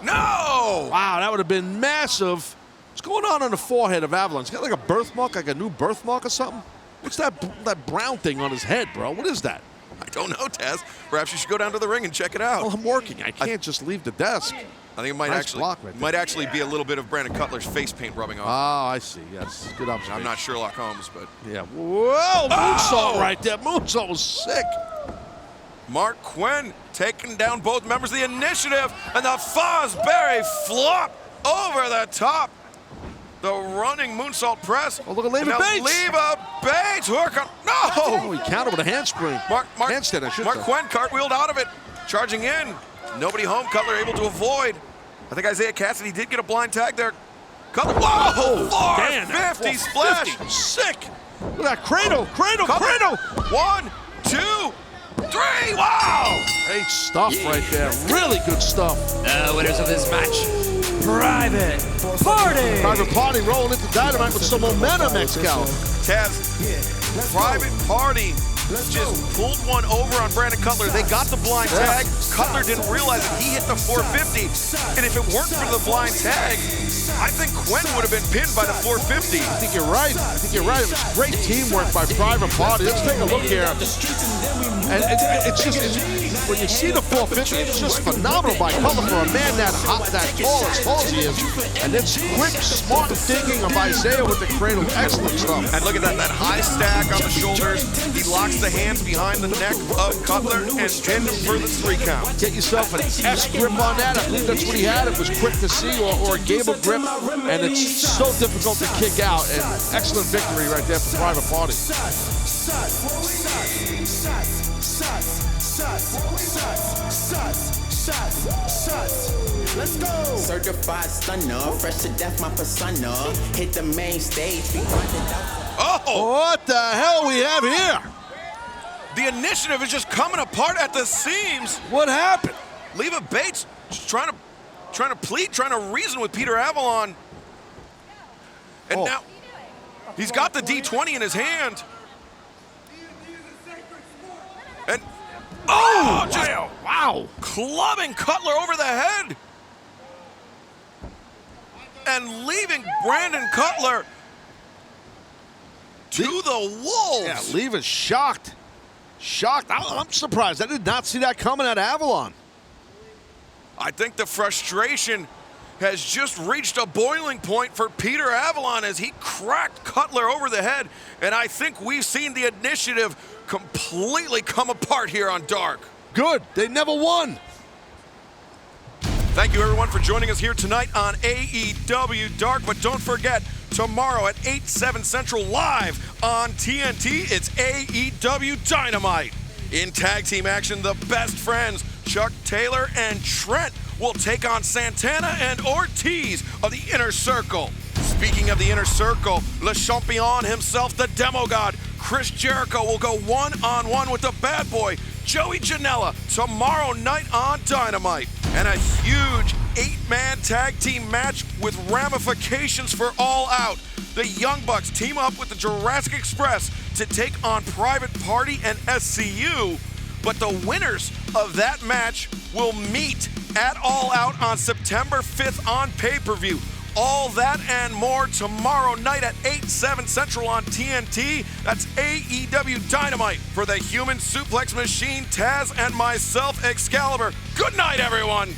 no! Wow, that would have been massive. What's going on the forehead of Avalon? He's got like a birthmark, like a new birthmark or something? What's that brown thing on his head, bro? What is that? I don't know, Taz. Perhaps you should go down to the ring and check it out. Well, I'm working. I can't just leave the desk. I think it might actually be a little bit of Brandon Cutler's face paint rubbing off. Oh, I see. Yes, good observation. I'm not Sherlock Holmes, but yeah. Whoa, moonsault right there. Moonsault was sick. Mark Quinn taking down both members of the Initiative, and the Fosbury flop over the top. The running moonsault press. Oh, look at Leva Bates. Leva Bates. No! Oh, he countered with a handspring. Handstand, I should Mark say. Quinn cartwheeled out of it, charging in. Nobody home. Cutler able to avoid. I think Isaiah Cassidy did get a blind tag there. Cutler, whoa! 450 splash. Sick. Look at that cradle. Cradle. 1, 2, 3. Wow! Great stuff right there. Really good stuff. The winners of this match, Private Party. Private Party rolling into Dynamite with some momentum, Excalibur. Taz, Private Party just pulled one over on Brandon Cutler. They got the blind tag. Cutler didn't realize it. He hit the 450. And if it weren't for the blind tag, I think Quinn would have been pinned by the 450. I think you're right. It was great teamwork by Private Party. Let's take a look here. And it's just, when you see the 450, it's just phenomenal by Cutler for a man that tall as he is. And it's quick, smart thinking of Isaiah with the cradle. Excellent stuff. And look at that high stack on the shoulders. He locks the hands behind the neck of Cutler and pinned him for the 3 count. Get yourself an S grip on that. I believe that's what he had. It was quick to see, or a gable grip. And it's so difficult to kick out. And excellent victory right there for Private Party. Let's go! Certified stunner, fresh to death, my persona. Hit the main stage. Oh! What the hell we have here? The Initiative is just coming apart at the seams. What happened? Leva Bates just trying to plead, trying to reason with Peter Avalon. And now he's got the D20 in his hand. And wow! Clubbing Cutler over the head. And leaving Brandon Cutler to the wolves. Yeah, Leva's shocked. I'm surprised. I did not see that coming at Avalon. I think the frustration has just reached a boiling point for Peter Avalon as he cracked Cutler over the head. And I think we've seen the Initiative completely come apart here on Dark. Good. They never won. Thank you, everyone, for joining us here tonight on AEW Dark. But don't forget, tomorrow at 8, 7 Central live on TNT, it's AEW Dynamite. In tag team action, the best friends, Chuck Taylor and Trent, will take on Santana and Ortiz of the Inner Circle. Speaking of the Inner Circle, Le Champion himself, the Demo God, Chris Jericho, will go one-on-one with the bad boy, Joey Janela, tomorrow night on Dynamite. And a huge 8-man tag team match with ramifications for All Out. The Young Bucks team up with the Jurassic Express to take on Private Party and SCU. But the winners of that match will meet at All Out on September 5th on pay-per-view. All that and more tomorrow night at 8, 7 Central on TNT. That's AEW Dynamite. For the Human Suplex Machine, Taz, and myself, Excalibur. Good night, everyone.